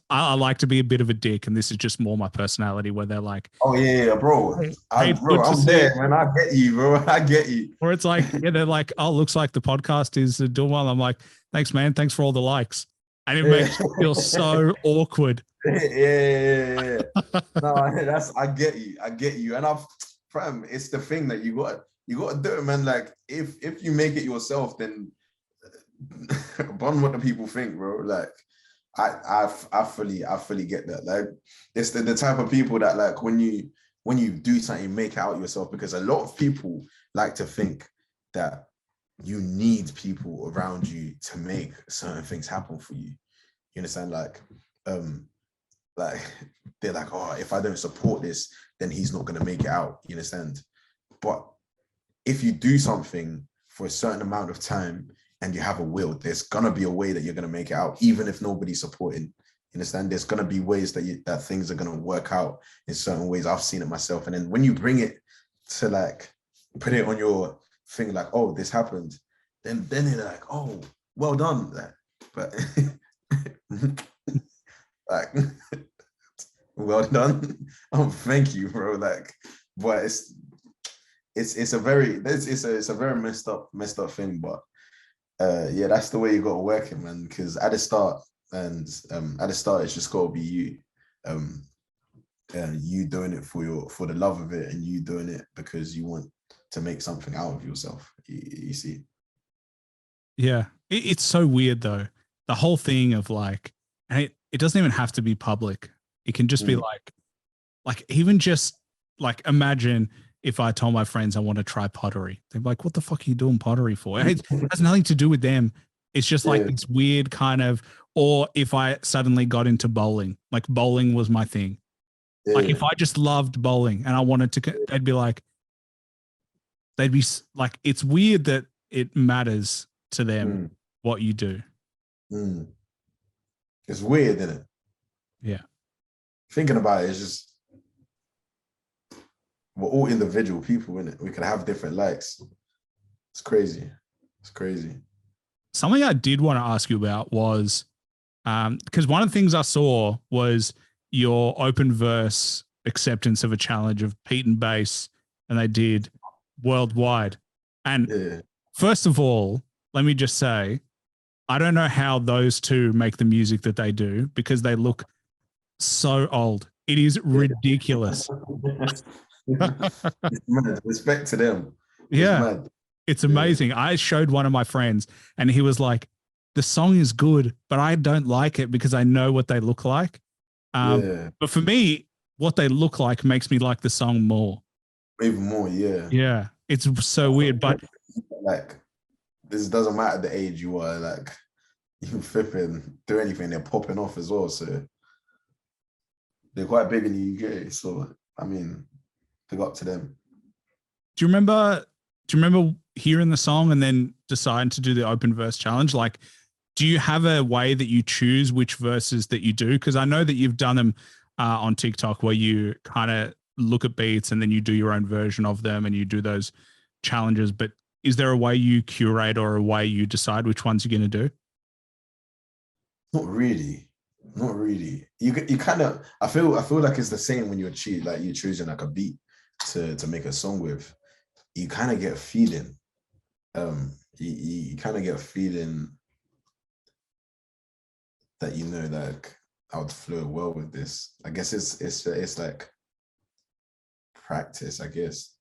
I like to be a bit of a dick, and this is just more my personality where they're like, oh yeah, bro. Hey, I'm there, man. I get you, bro. I get you. Or it's like, they're like, oh, looks like the podcast is doing well. I'm like, thanks, man. Thanks for all the likes. And it makes you feel so awkward. Yeah. No, I get you. And it's the thing that you got to do it, man. Like if you make it yourself, then bun what the people think, bro. Like I fully get that. Like it's the type of people that like when you do something, you make it out yourself, because a lot of people like to think that you need people around you to make certain things happen for you. You understand? Like they're like, oh, if I don't support this, then he's not gonna make it out. You understand? But if you do something for a certain amount of time and you have a will, there's gonna be a way that you're gonna make it out, even if nobody's supporting. You understand? There's gonna be ways that things are gonna work out in certain ways. I've seen it myself. And then when you bring it to like put it on your thing, like, oh, this happened, then you're like, oh, well done. But like, well done. Oh, thank you, bro. Like, but it's a very messed up thing. But yeah, that's the way you got to work it, man. Because at the start, it's just got to be you. You doing it for the love of it, and you doing it because you want to make something out of yourself. You see? Yeah, it's so weird though. The whole thing of like, and it doesn't even have to be public. It can just be like even just like imagine if I told my friends I want to try pottery. They'd be like, "What the fuck are you doing pottery for?" It has nothing to do with them. It's just like this weird kind of. Or if I suddenly got into bowling, like bowling was my thing. Like if I just loved bowling and I wanted to, they'd be like, it's weird that it matters to them Mm, what you do. mm. It's weird, isn't it? Yeah. Thinking about it, it's just we're all individual people, innit? We could have different likes. It's crazy. It's crazy. Something I did want to ask you about was because one of the things I saw was your open verse acceptance of a challenge of Pete and Bass, and they did worldwide. And Yeah. first of all, let me just say, I don't know how those two make the music that they do because they look so old. It is ridiculous. It's mad. Respect to them. It's Yeah, mad. it's Yeah. amazing. I showed one of my friends and he was like, the song is good, but I don't like it because I know what they look like. Yeah. But for me, what they look like makes me like the song more. Even more, yeah. Yeah, it's so weird. But Like, this doesn't matter the age you are, like, you can flip and do anything, they're popping off as well. So they're quite big in the UK. So I mean, big up to them. do you remember? Do you remember hearing the song and then deciding to do the open verse challenge? Like, do you have a way that you choose which verses that you do? Because I know that you've done them on TikTok where you kind of look at beats and then you do your own version of them and you do those challenges. But is there a way you curate or a way you decide which ones you're going to do? Not really. Not really. You kind of I feel like it's the same when you're choosing like a beat to make a song with. You kind of get a feeling. You kind of get a feeling that like I would flow well with this. I guess it's like practice, I guess.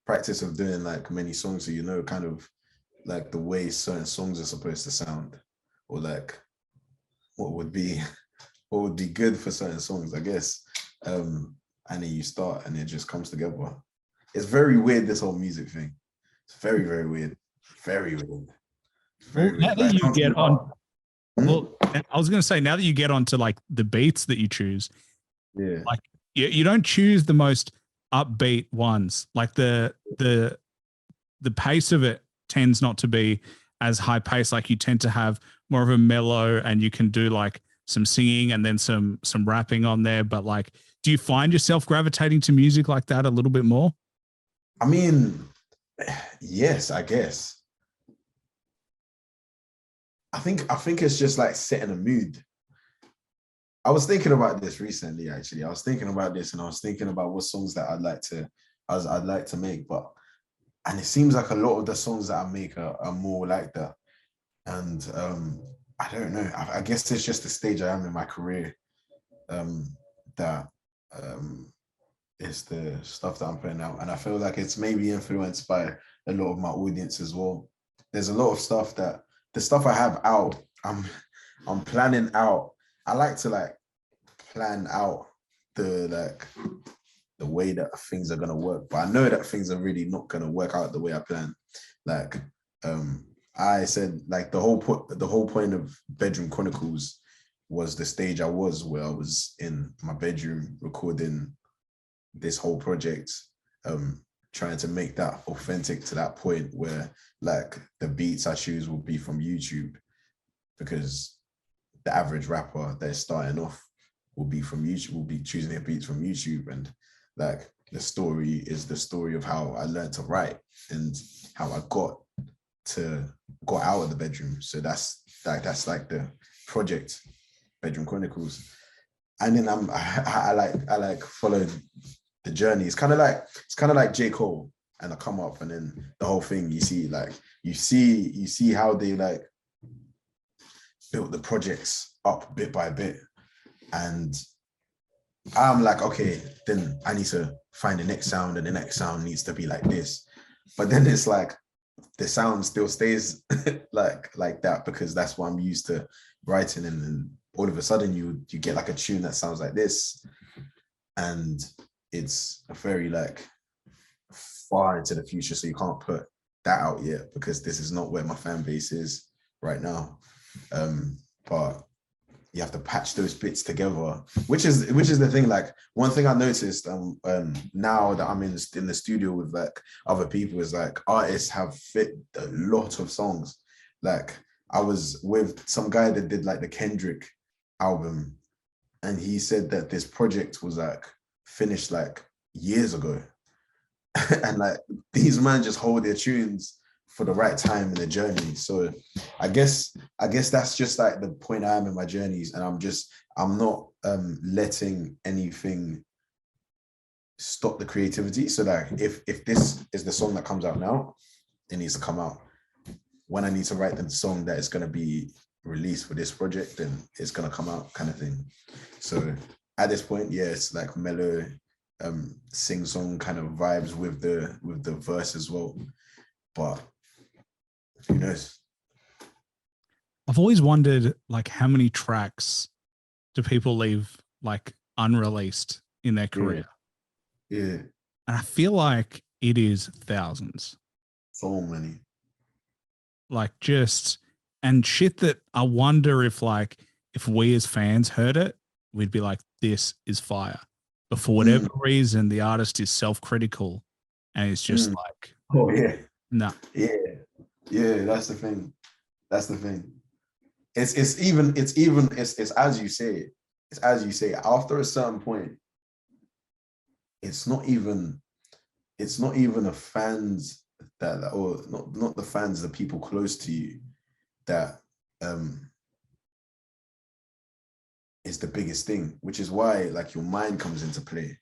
Practice of doing like many songs so kind of like the way certain songs are supposed to sound, or like what would be what would be good for certain songs, I guess. And then you start and it just comes together. It's very weird, this whole music thing. It's very, very weird. Very weird. Well, Very now weird. that Like you something get on, about well, I was going to say, now that you get onto like the beats that you choose, yeah. like you don't choose the most upbeat ones. Like the pace of it tends not to be as high pace. Like you tend to have more of a mellow, and you can do like some singing and then some rapping on there. But like, do you find yourself gravitating to music like that a little bit more? I mean, yes, I guess. I think it's just like setting a mood. I was thinking about this recently, actually. I was thinking about this and I was thinking about what songs that I'd like to make, and it seems like a lot of the songs that I make are more like that. And I don't know. I guess it's just the stage I am in my career, that is the stuff that I'm putting out. And I feel like it's maybe influenced by a lot of my audience as well. There's a lot of stuff that the stuff I have out, I'm planning out. I like to like plan out the way that things are gonna work. But I know that things are really not gonna work out the way I plan. Like I said, like the whole point of Bedroom Chronicles was the stage I was, where I was in my bedroom recording this whole project, trying to make that authentic to that point where like the beats I choose will be from YouTube, because the average rapper that's starting off will be from YouTube, will be choosing their beats from YouTube. And like the story is the story of how I learned to write and how I got out of the bedroom. So that's like the project, Bedroom Chronicles. And then I like followed the journey. It's kind of like J.Cole and I come up, and then the whole thing you see how they like built the projects up bit by bit. And I'm like, okay, then I need to find the next sound, and the next sound needs to be like this. But then it's like the sound still stays like that, because that's what I'm used to writing. And then all of a sudden you get like a tune that sounds like this, and it's a very like far into the future, so you can't put that out yet because this is not where my fan base is right now. But you have to patch those bits together, which is the thing. Like one thing I noticed now that I'm in the studio with like other people is like artists have fit a lot of songs. Like I was with some guy that did like the Kendrick album, and he said that this project was like finished like years ago. And like these men just hold their tunes for the right time in the journey. So I guess that's just like the point I am in my journeys, and I'm not letting anything stop the creativity. So that if this is the song that comes out now, it needs to come out. When I need to write the song that is going to be released for this project, then it's going to come out, kind of thing. So at this point, yeah, it's like mellow, sing song kind of vibes with the verse as well. But who knows? I've always wondered, like, how many tracks do people leave like unreleased in their career? Yeah. And I feel like it is thousands. So many. Like, just, and shit that I wonder if we as fans heard it, we'd be like, this is fire. But for whatever reason, the artist is self-critical and it's just like, oh yeah, no. Yeah, that's the thing. It's as you say. It's as you say. After a certain point, it's not even the fans that, or not the fans, the people close to you that is the biggest thing, which is why like your mind comes into play,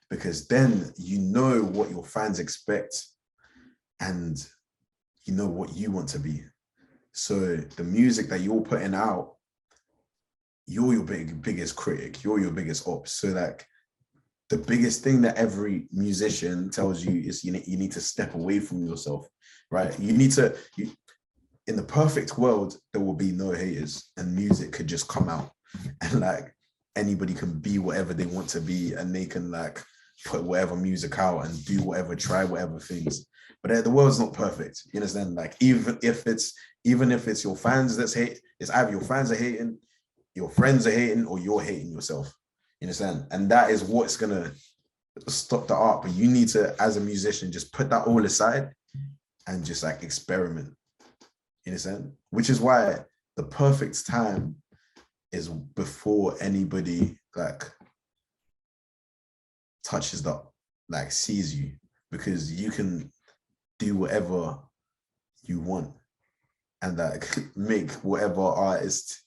because then you know what your fans expect and you know what you want to be. So the music that you're putting out, you're your biggest critic, you're your biggest ops. So like the biggest thing that every musician tells you is you need to step away from yourself, right? In the perfect world, there will be no haters and music could just come out and like anybody can be whatever they want to be and they can like put whatever music out and do whatever, try whatever things. But the world's not perfect. You understand? Like even if it's your fans that's hate, it's either your fans are hating, your friends are hating, or you're hating yourself. You understand? And that is what's gonna stop the art. But you need to, as a musician, just put that all aside and just like experiment. You understand? Which is why the perfect time is before anybody like touches the, like sees you, because you can do whatever you want and like make whatever artist,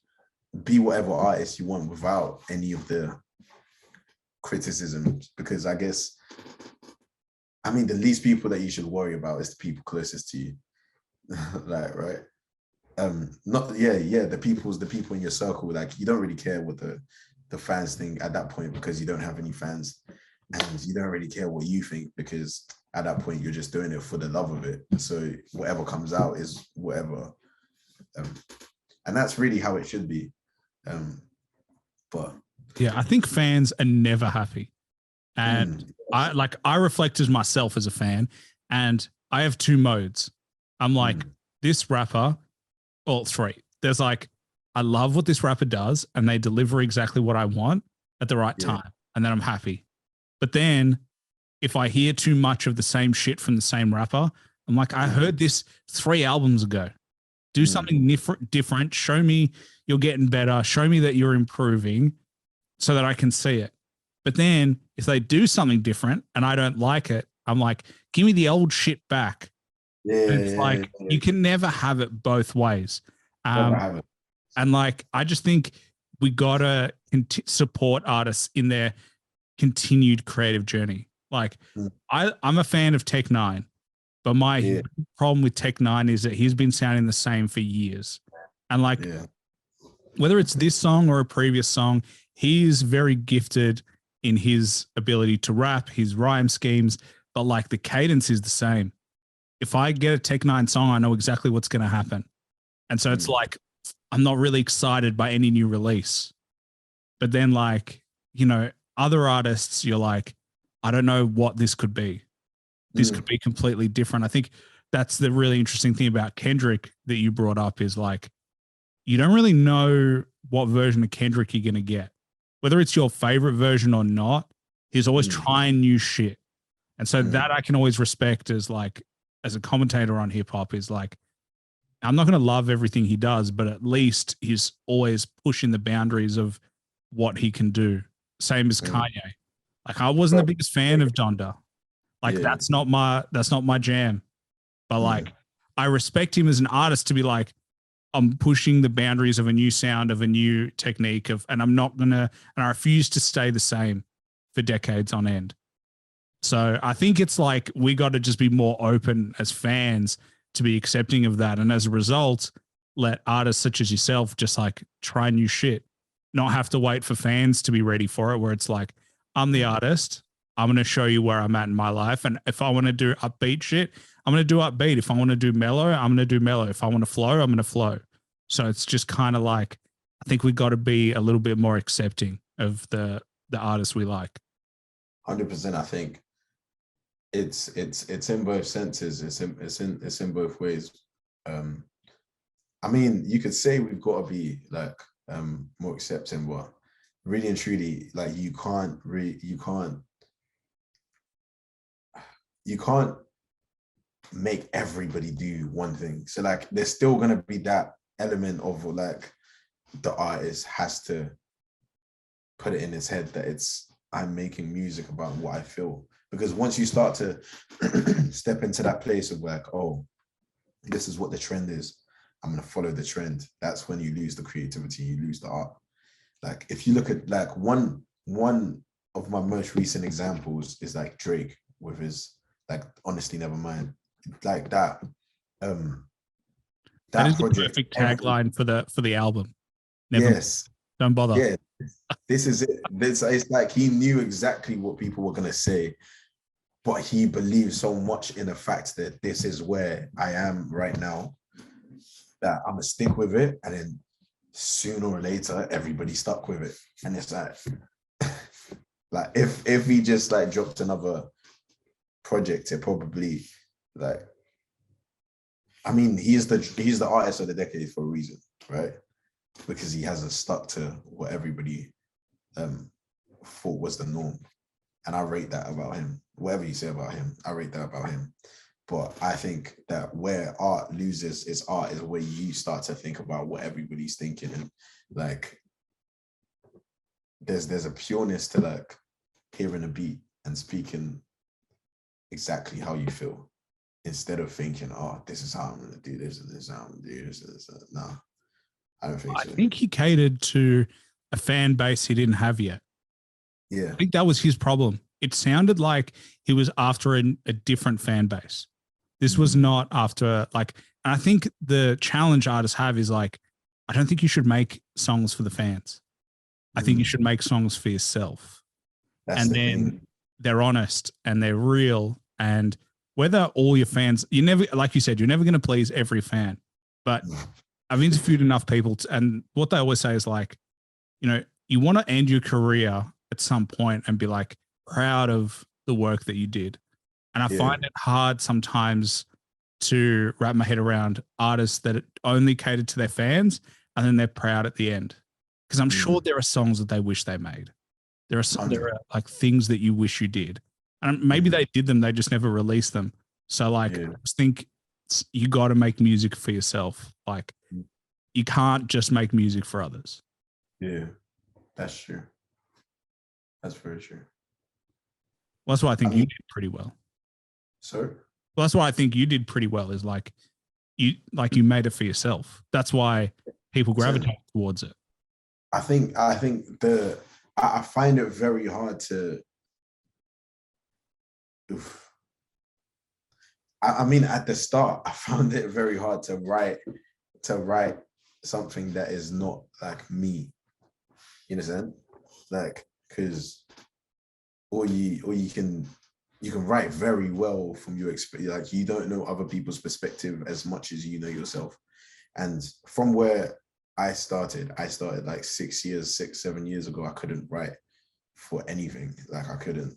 be whatever artist you want without any of the criticisms. Because I guess, I mean, the least people that you should worry about is the people closest to you. Like, right? The people in your circle, like you don't really care what the fans think at that point, because you don't have any fans, and you don't really care what you think, because at that point you're just doing it for the love of it. So whatever comes out is whatever, and that's really how it should be. But yeah, I think fans are never happy, and I reflect as myself as a fan, and I have two modes. I'm like, this rapper, well, three. There's like, I love what this rapper does and they deliver exactly what I want at the right time. And then I'm happy. But then if I hear too much of the same shit from the same rapper, I'm like, I heard this 3 albums ago. Do something different. Show me you're getting better. Show me that you're improving so that I can see it. But then if they do something different and I don't like it, I'm like, give me the old shit back. You can never have it both ways. And like, I just think we gotta support artists in their continued creative journey. Like, I'm a fan of Tech Nine, but my problem with Tech Nine is that he's been sounding the same for years. And like, whether it's this song or a previous song, he's very gifted in his ability to rap, his rhyme schemes, but like the cadence is the same. If I get a Tech Nine song, I know exactly what's going to happen. And so it's like, I'm not really excited by any new release. But then like, you know, other artists, you're like, I don't know what this could be. This could be completely different. I think that's the really interesting thing about Kendrick that you brought up, is like, you don't really know what version of Kendrick you're going to get. Whether it's your favorite version or not, he's always trying new shit. And so that I can always respect as like, as a commentator on hip hop is like, I'm not going to love everything he does, but at least he's always pushing the boundaries of what he can do. Same as Kanye. Like I wasn't the biggest fan of Donda. Like that's not my jam. But like I respect him as an artist to be like, I'm pushing the boundaries of a new sound, of a new technique of, and I'm not gonna, and I refuse to stay the same for decades on end. So I think it's like we got to just be more open as fans to be accepting of that. And as a result, let artists such as yourself just like try new shit, not have to wait for fans to be ready for it, where it's like, I'm the artist. I'm going to show you where I'm at in my life. And if I want to do upbeat shit, I'm going to do upbeat. If I want to do mellow, I'm going to do mellow. If I want to flow, I'm going to flow. So it's just kind of like, I think we got to be a little bit more accepting of the artists we like. 100%. I think it's in both senses. It's in both ways. I mean, you could say we've got to be like more accepting, but really and truly, like you can't make everybody do one thing. So like there's still gonna be that element of like the artist has to put it in his head that I'm making music about what I feel. Because once you start to step into that place of like, oh, this is what the trend is, I'm gonna follow the trend. That's when you lose the creativity, you lose the art. Like if you look at like one of my most recent examples is like Drake with his like Honestly Nevermind. Like that That is the project, perfect tagline for the album. Never, yes, don't bother. yeah, this is it. It's like he knew exactly what people were gonna say, but he believed so much in the fact that this is where I am right now that I'm gonna stick with it, and then sooner or later everybody stuck with it. And it's like like if he just like dropped another project, it probably like, I mean, he's the artist of the decade for a reason, right? Because he hasn't stuck to what everybody thought was the norm. And I rate that about him. Whatever you say about him, I rate that about him. But I think that where art loses its art is where you start to think about what everybody's thinking. And like there's a pureness to like hearing a beat and speaking exactly how you feel, instead of thinking, oh, this is how I'm gonna do this and this is how I'm gonna do this and this. No, I don't think so. I think he catered to a fan base he didn't have yet. Yeah. I think that was his problem. It sounded like he was after a different fan base. This was not after like, and I think the challenge artists have is like, I don't think you should make songs for the fans. I think you should make songs for yourself. That's and the then thing. They're honest and they're real. And whether all your fans, you never, like you said, you're never going to please every fan. But I've interviewed enough people, and what they always say is like, you know, you want to end your career at some point and be like proud of the work that you did. And I find it hard sometimes to wrap my head around artists that only cater to their fans and then they're proud at the end. Because I'm sure there are songs that they wish they made. There are like things that you wish you did. And maybe they did them, they just never released them. So like I just think you got to make music for yourself. Like you can't just make music for others. Yeah, that's true. That's very true. Well, that's why I think you did pretty well. So Well, that's why I think you did pretty well, is like you made it for yourself. That's why people gravitate towards it. I think I find it very hard to I mean, at the start, I found it very hard to write something that is not like me. You understand? Like, because or you can write very well from your experience. Like you don't know other people's perspective as much as you know yourself. And from where I started like 7 years ago. I couldn't write for anything. Like I couldn't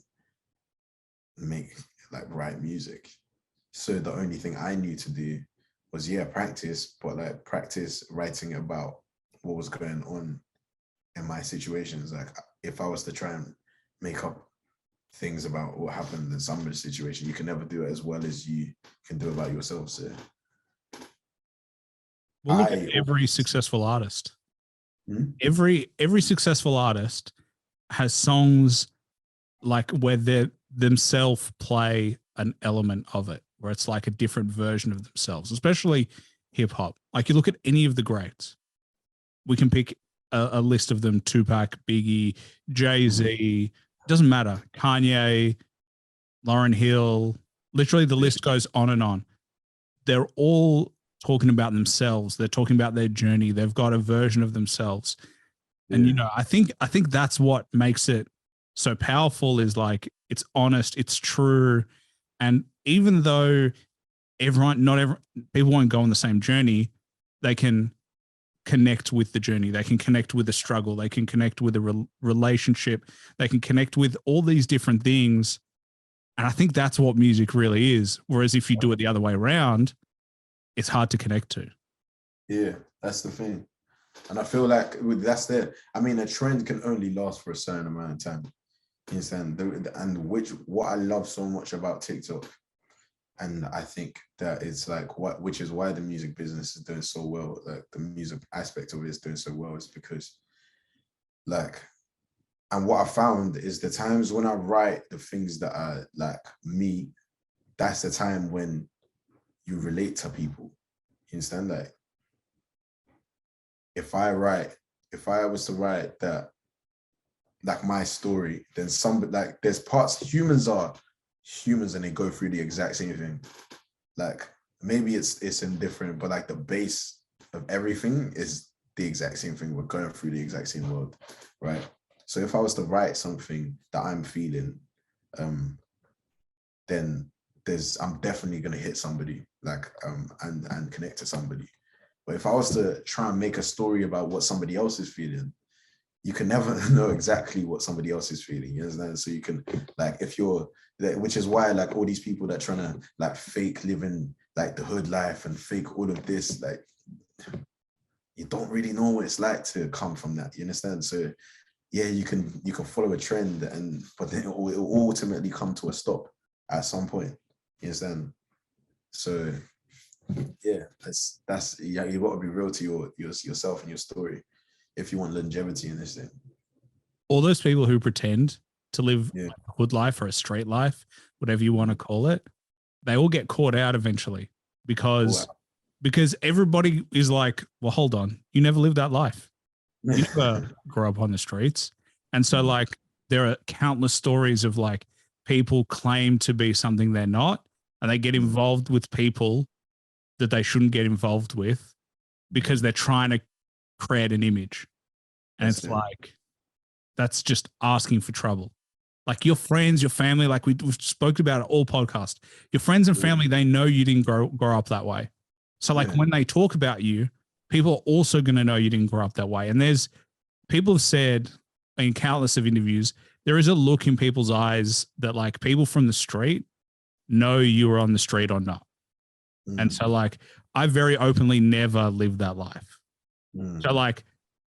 write music. So the only thing I knew to do was practice, but like practice writing about what was going on in my situations. Like if I was to try and make up things about what happened in somebody's situation, you can never do it as well as you can do about yourself. So Well, look at every successful artist. Every successful artist has songs like where they themselves play an element of it, where it's like a different version of themselves, especially hip hop. Like you look at any of the greats, we can pick a list of them: Tupac, Biggie, Jay-Z, doesn't matter, Kanye, Lauryn Hill, literally the list goes on and on. They're all talking about themselves. They're talking about their journey. They've got a version of themselves. And, you know, I think that's what makes it so powerful, is like, it's honest, it's true. And even though people won't go on the same journey, they can connect with the journey. They can connect with the struggle. They can connect with a relationship. They can connect with all these different things. And I think that's what music really is. Whereas if you do it the other way around, it's hard to connect to. Yeah, that's the thing. And I feel like that's there. I mean, a trend can only last for a certain amount of time. You understand? And what I love so much about TikTok, and I think that it's like which is why the music business is doing so well, like the music aspect of it is doing so well, is because like, and what I found is the times when I write the things that are like me, that's the time when you relate to people. You understand? Like, if I was to write that, like my story, then like there's parts, humans are humans and they go through the exact same thing. Like maybe it's indifferent, but like the base of everything is the exact same thing. We're going through the exact same world, right? So if I was to write something that I'm feeling, then I'm definitely gonna hit somebody, like and connect to somebody. But if I was to try and make a story about what somebody else is feeling, you can never know exactly what somebody else is feeling. You understand? So you can, like, which is why like all these people that trying to like fake living like the hood life and fake all of this, like you don't really know what it's like to come from that. You understand? So yeah, you can follow a trend, but then it will ultimately come to a stop at some point. You understand? So yeah, yeah, you got to be real to yourself and your story if you want longevity in this thing. All those people who pretend to live a hood life or a straight life, whatever you want to call it, they all get caught out eventually because everybody is like, well, hold on, you never lived that life. You never grew up on the streets. And so like there are countless stories of like people claim to be something they're not, and they get involved with people that they shouldn't get involved with because they're trying to create an image. And it's like, that's just asking for trouble. Like your friends, your family, like we've spoke about it all podcast. Your friends and family, they know you didn't grow up that way. So like when they talk about you, people are also going to know you didn't grow up that way. And there's people have said in countless of interviews, there is a look in people's eyes that like people from the street know you were on the street or not. And so like, I very openly never lived that life. So like,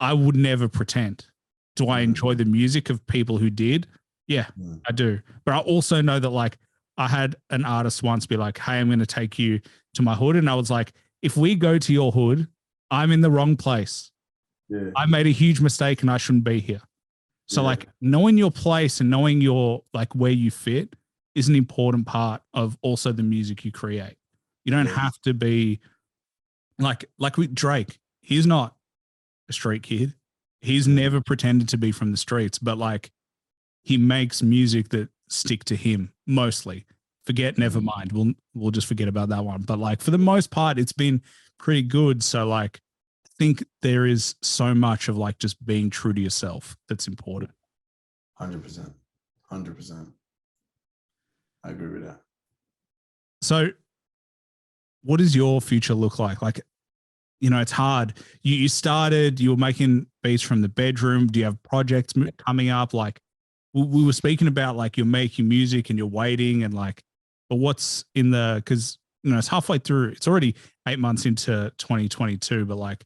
I would never pretend. Do I enjoy the music of people who did? Yeah, I do. But I also know that like, I had an artist once be like, hey, I'm going to take you to my hood. And I was like, if we go to your hood, I'm in the wrong place. Yeah. I made a huge mistake and I shouldn't be here. So like knowing your place and knowing your like where you fit is an important part of also the music you create. You don't have to be like with Drake. He's not a street kid. He's never pretended to be from the streets, but like he makes music that stick to him mostly. Forget Nevermind. We'll just forget about that one. But like for the most part, it's been pretty good. So like I think there is so much of like just being true to yourself that's important. 100%. 100%. I agree with that. So what does your future look like? Like, you know, it's hard. You were making beats from the bedroom. Do you have projects coming up? Like we were speaking about like you're making music and you're waiting and like, but what's in because, you know, it's halfway through. It's already 8 months into 2022, but like,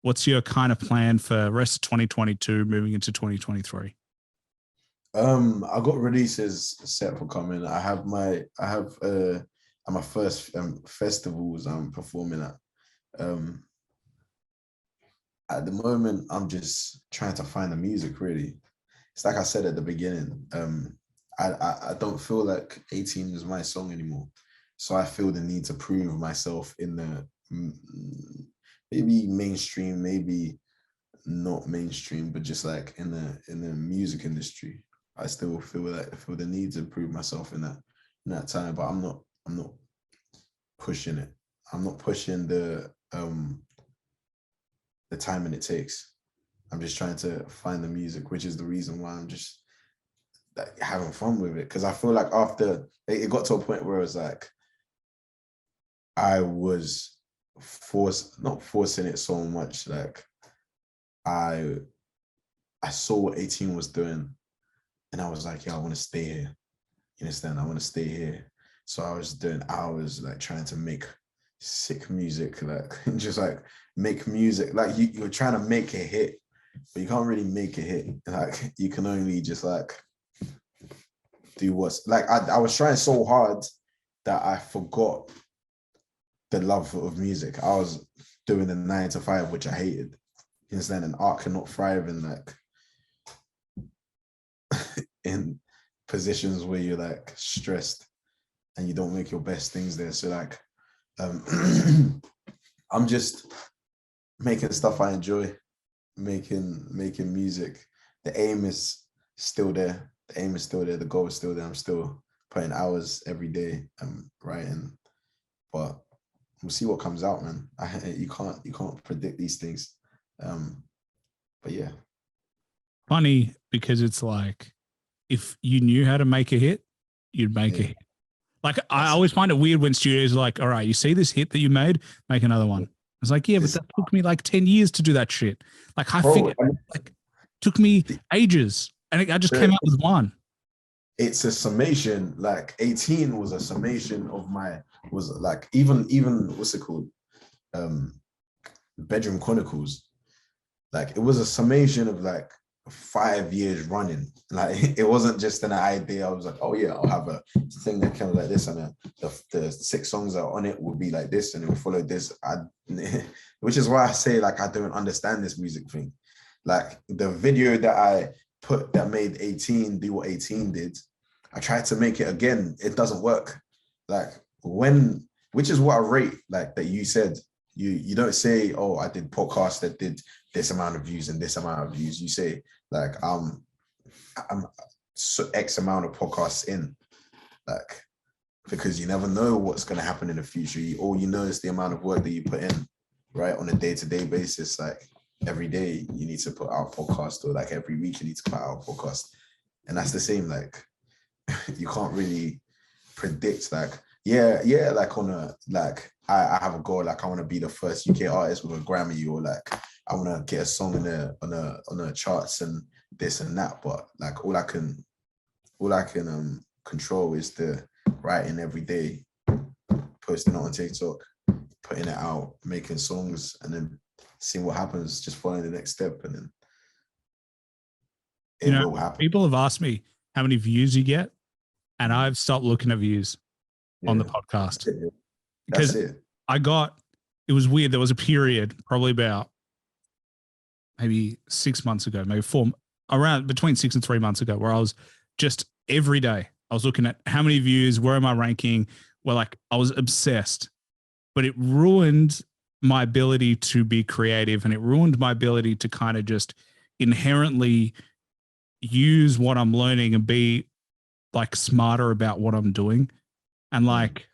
what's your kind of plan for rest of 2022 moving into 2023? I got releases set for coming. I have at my first festivals I'm performing at. Um, at the moment, I'm just trying to find the music. Really, it's like I said at the beginning. I don't feel like 18 is my song anymore, so I feel the need to prove myself in the maybe mainstream, maybe not mainstream, but just like in the music industry. I still feel the need to prove myself in that time, but I'm not pushing it. I'm not pushing the time and it takes. I'm just trying to find the music, which is the reason why I'm just like having fun with it. Because I feel like after it got to a point where it was like I was not forcing it so much. Like I saw what 18 was doing, and I was like, yeah, I want to stay here. You understand? I want to stay here. So I was doing hours like trying to make sick music, like just like make music. Like you're trying to make a hit, but you can't really make a hit. Like you can only just like do what's like I was trying so hard that I forgot the love of music. I was doing the 9 to 5, which I hated. You understand? And art cannot thrive in like in positions where you're like stressed and you don't make your best things there. So like I'm just making stuff I enjoy, making music. The aim is still there. The aim is still there. The goal is still there. I'm still putting hours every day. I'm writing, but we'll see what comes out, man. You can't predict these things. But yeah. Funny because it's like if you knew how to make a hit, you'd make a hit. Like I always find it weird when studios are like, all right, you see this hit that you made, make another one. It's like, yeah, but that took me like 10 years to do that shit. Like I figured like took me ages and I just came out with one. It's a summation. Like 18 was a summation of was like even what's it called? Bedroom Chronicles. Like it was a summation of like 5 years running. Like it wasn't just an idea. I was like, oh yeah, I'll have a thing that comes like this, and the 6 songs that are on it will be like this, and it will follow this. Which is why I say like I don't understand this music thing. Like the video that I put that made 18 do what 18 did, I tried to make it again. It doesn't work. Like which is what I rate. Like that you said. You don't say, oh, I did podcasts that did this amount of views and this amount of views. You say like I'm so X amount of podcasts in, like because you never know what's going to happen in the future. All you know is the amount of work that you put in, right, on a day-to-day basis. Like every day you need to put out a podcast, or like every week you need to put out a podcast, and that's the same. Like you can't really predict. Like like on a like I have a goal. Like I want to be the first UK artist with a Grammy, or like I want to get a song on the charts and this and that. But like all I can control is the writing every day, posting it on TikTok, putting it out, making songs, and then seeing what happens. Just following the next step, and then it will happen. People have asked me how many views you get, and I've stopped looking at views on the podcast. Because it was weird. There was a period probably about maybe 6 months ago, maybe around between 6 and 3 months ago, where I was just every day, I was looking at how many views, where am I ranking? Well, like I was obsessed, but it ruined my ability to be creative, and it ruined my ability to kind of just inherently use what I'm learning and be like smarter about what I'm doing. And like,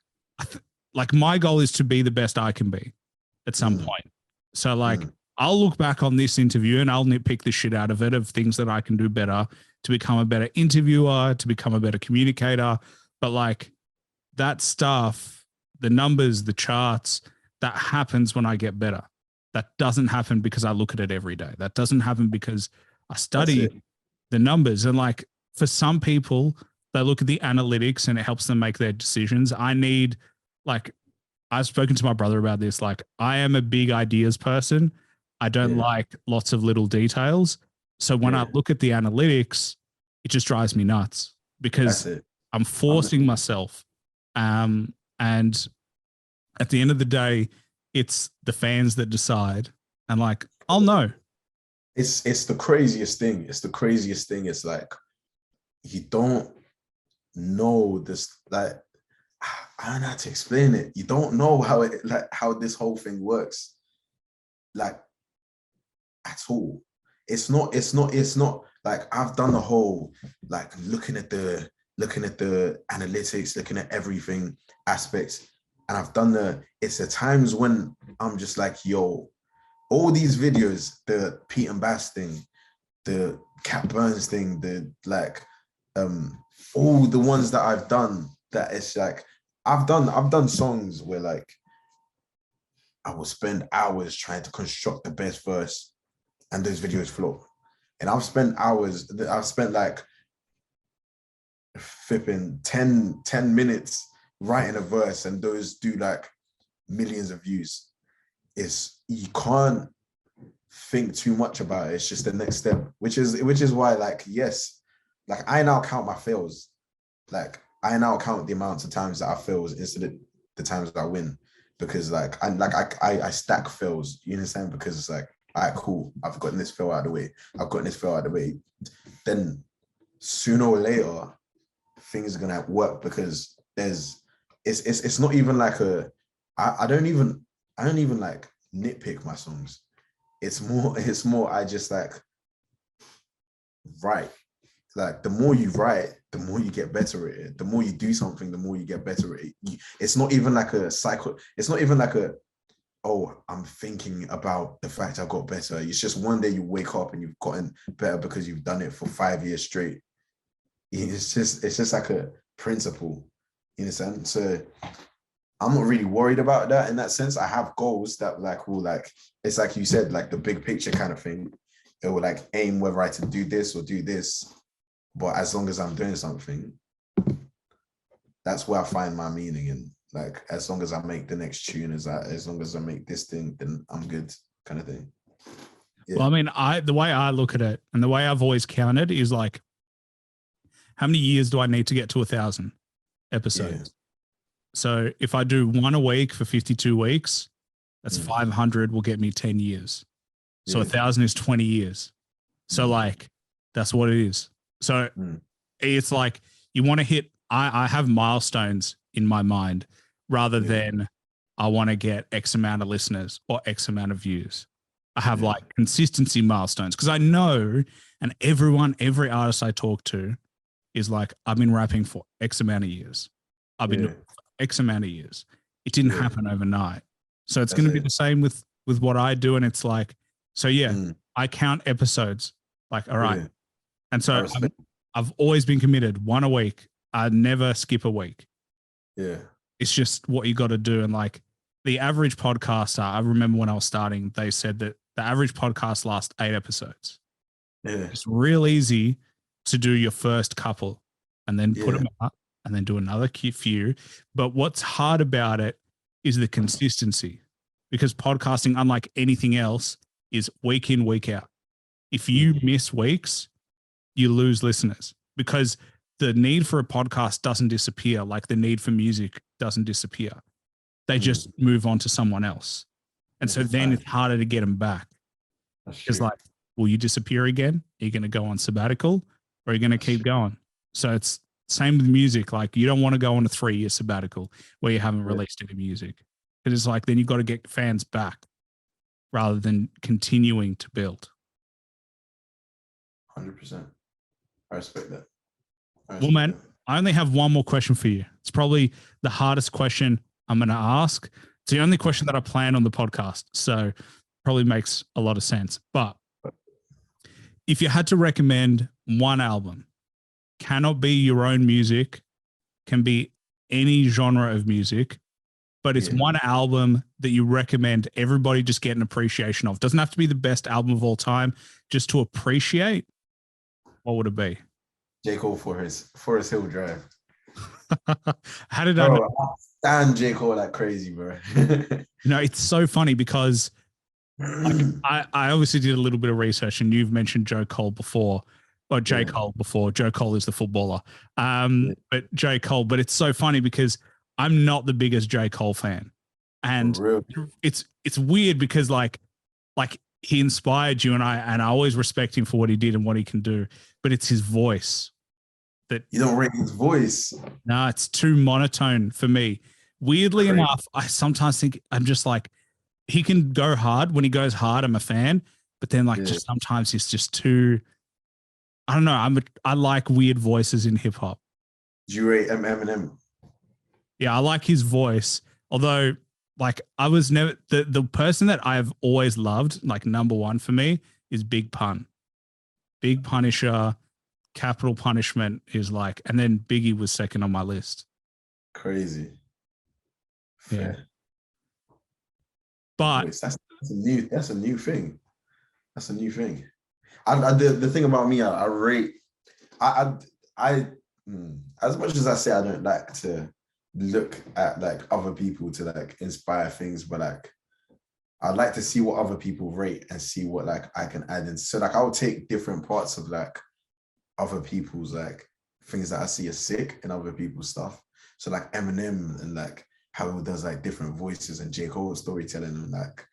like my goal is to be the best I can be at some point. So like, I'll look back on this interview and I'll nitpick the shit out of it, of things that I can do better to become a better interviewer, to become a better communicator. But like that stuff, the numbers, the charts, that happens when I get better. That doesn't happen because I look at it every day. That doesn't happen because I study the numbers. And like for some people, they look at the analytics and it helps them make their decisions. I've spoken to my brother about this. Like I am a big ideas person, I don't like lots of little details. So when I look at the analytics, it just drives me nuts because I'm forcing myself. And at the end of the day, it's the fans that decide. And like, I'll know. It's the craziest thing. It's the craziest thing. It's like, you don't know this, like, I don't know how to explain it. You don't know how this whole thing works, like, at all. It's not like, I've done the whole, like, looking at the analytics, looking at everything aspects, and I've done it's the times when I'm just like, yo, all these videos, the Pete and Bass thing, the Cat Burns thing, the like, all the ones that I've done, that it's like, I've done songs where like I will spend hours trying to construct the best verse, and those videos flop. And I've spent like flipping 10 minutes writing a verse, and those do like millions of views. You can't think too much about it. It's just the next step, which is why, like, yes, like, I now count my fails. Like, I now count the amounts of times that I fails instead of the times that I win, because like I stack fails. You understand? Because it's like, all right, cool, I've gotten this fail out of the way. I've gotten this fail out of the way. Then sooner or later, things are gonna work, because it's not even like I don't even like nitpick my songs. It's more I just like write. Like, the more you write, the more you get better at it. The more you do something, the more you get better at it. It's not even like a cycle. It's not even like oh, I'm thinking about the fact I got better. It's just one day you wake up and you've gotten better because you've done it for 5 years straight. It's just like a principle, in a sense. So I'm not really worried about that in that sense. I have goals that like will, like, it's like you said, like the big picture kind of thing. It will like aim whether I to do this or do this. But as long as I'm doing something, that's where I find my meaning. And like, as long as I make the next tune, as long as I make this thing, then I'm good, kind of thing. Yeah. Well, I mean, the way I look at it, and the way I've always counted, is like, how many years do I need to get to 1,000 episodes? Yeah. So if I do one a week for 52 weeks, that's 500 will get me 10 years. So 1,000 is 20 years. So like, that's what it is. So it's like, you want to hit, I have milestones in my mind rather than I want to get X amount of listeners or X amount of views. I have like consistency milestones, because I know, and every artist I talk to is like, I've been rapping for X amount of years. I've been doing it for X amount of years. It didn't happen overnight. So it's going to be the same with what I do. And it's like, so I count episodes, like, all right. And so I've always been committed, one a week. I never skip a week. Yeah. It's just what you got to do. And like, the average podcaster, I remember when I was starting, they said that the average podcast lasts 8 episodes. Yeah. It's real easy to do your first couple and then put them out and then do another few. But what's hard about it is the consistency, because podcasting, unlike anything else, is week in, week out. If you miss weeks, you lose listeners, because the need for a podcast doesn't disappear like the need for music doesn't disappear. They just move on to someone else. And so then it's harder to get them back. It's like, will you disappear again? Are you going to go on sabbatical, or are you going to keep going? So it's same with music. Like, you don't want to go on a 3-year sabbatical where you haven't released any music. It's like, then you've got to get fans back rather than continuing to build. 100%. I respect that. Well, man, I only have one more question for you. It's probably the hardest question I'm going to ask. It's the only question that I plan on the podcast, so probably makes a lot of sense. But if you had to recommend one album, cannot be your own music, can be any genre of music, but it's one album that you recommend everybody just get an appreciation of. Doesn't have to be the best album of all time, just to appreciate. What would it be? j.cole for his Hill Drive. How did I know? I stand j.cole like crazy, bro. It's so funny because Like I obviously did a little bit of research, and you've mentioned j.cole before, or Yeah, j.cole before. j.cole is the footballer, yeah, but j.cole. But it's so funny because I'm not the biggest j.cole fan, for and real. it's weird because like he inspired you, and I always respect him for what he did and what he can do. But it's his voice that You don't rate his voice. no, it's too monotone for me. Weirdly Crazy. enough, I sometimes think I'm just like he can go hard. When he goes hard, I'm a fan. But then like Yeah. just sometimes he's just too. I don't know. I like weird voices in hip hop. Do you rate Eminem? Yeah, I like his voice. Although like I was never the person that I've always loved, like number one for me is Big Pun. Big Punisher, Capital Punishment is like, and then Biggie was second on my list. Crazy. Yeah. Fair. But Voice. That's a new thing. That's a new thing. The thing about me, I rate. I as much as I say I don't like to look at like other people to like inspire things, but like I'd like to see what other people rate and see what like I can add in. So like I'll take different parts of like other people's like things that I see as sick in other people's stuff. So like Eminem and like how he does like different voices and j.cole storytelling and like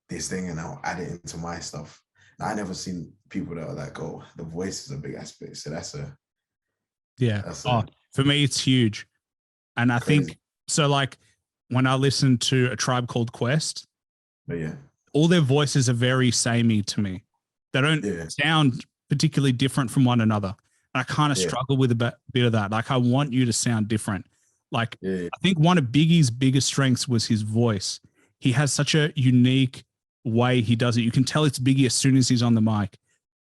this thing, and I'll add it into my stuff. And I never seen people that are like, oh, the voice is a big aspect. So yeah. that's Oh, a for me it's huge. And I crazy. think so like when I listen to A Tribe Called Quest, But yeah, all their voices are very samey to me. They don't yeah, sound particularly different from one another. And I kind of yeah, struggle with a bit of that. Like I want you to sound different. Like yeah, I think one of Biggie's biggest strengths was his voice. He has such a unique way he does it. You can tell it's Biggie as soon as he's on the mic. yeah,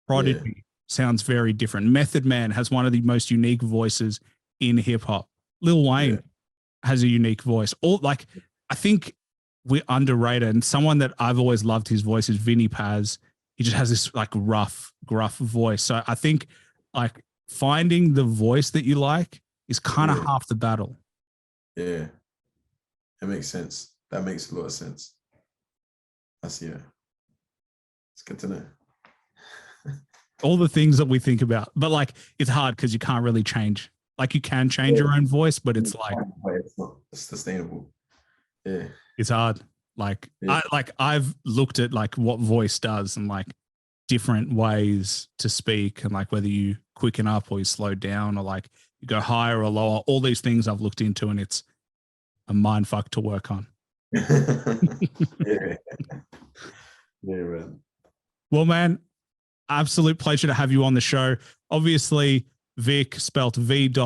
Prodigy sounds very different. Method Man has one of the most unique voices in hip hop. Lil yeah, Wayne has a unique voice. All like I think we're underrated. And someone that I've always loved his voice is Vinny Paz. He just has this like gruff voice. So I think like finding the voice that you like is kind of yeah, half the battle. yeah. It makes sense. That makes a lot of sense. That's yeah. It's good to know. All the things that we think about, but like it's hard because you can't really change. Like you can change Yeah. your own voice, but it's like But it's not sustainable. Yeah, it's hard. Like yeah, I've looked at like what voice does and like different ways to speak and like whether you quicken up or you slow down or like you go higher or lower. All these things I've looked into and it's a mind fuck to work on. yeah, yeah, man. Well, man, absolute pleasure to have you on the show. Obviously, Vic spelt V.I.C.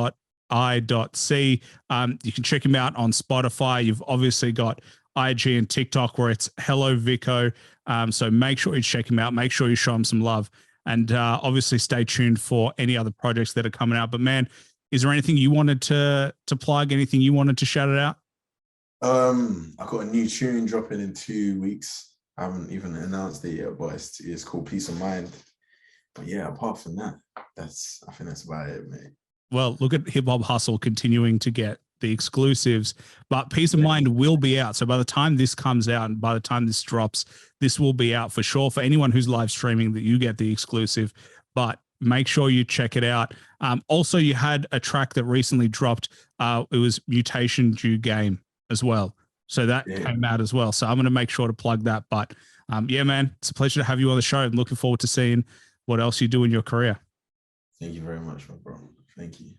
You can check him out on Spotify. You've obviously got IG and TikTok where it's Hello Vico. So make sure you check him out. Make sure you show him some love. And obviously stay tuned for any other projects that are coming out. But man, is there anything you wanted to plug? Anything you wanted to shout it out? I got a new tune dropping in 2 weeks. I haven't even announced it yet, but it's called Peace of Mind. But yeah, apart from that, I think that's about it, mate. Well, look at Hip Hop Hustle continuing to get the exclusives, but Peace of Yeah. Mind will be out. So by the time this comes out and by the time this drops, this will be out for sure for anyone who's live streaming that you get the exclusive. But make sure you check it out. Also, you had a track that recently dropped. It was Mutation Due Game as well. So that Yeah. came out as well. So I'm going to make sure to plug that. But yeah, man, it's a pleasure to have you on the show and looking forward to seeing what else you do in your career. Thank you very much, my bro. Thank you.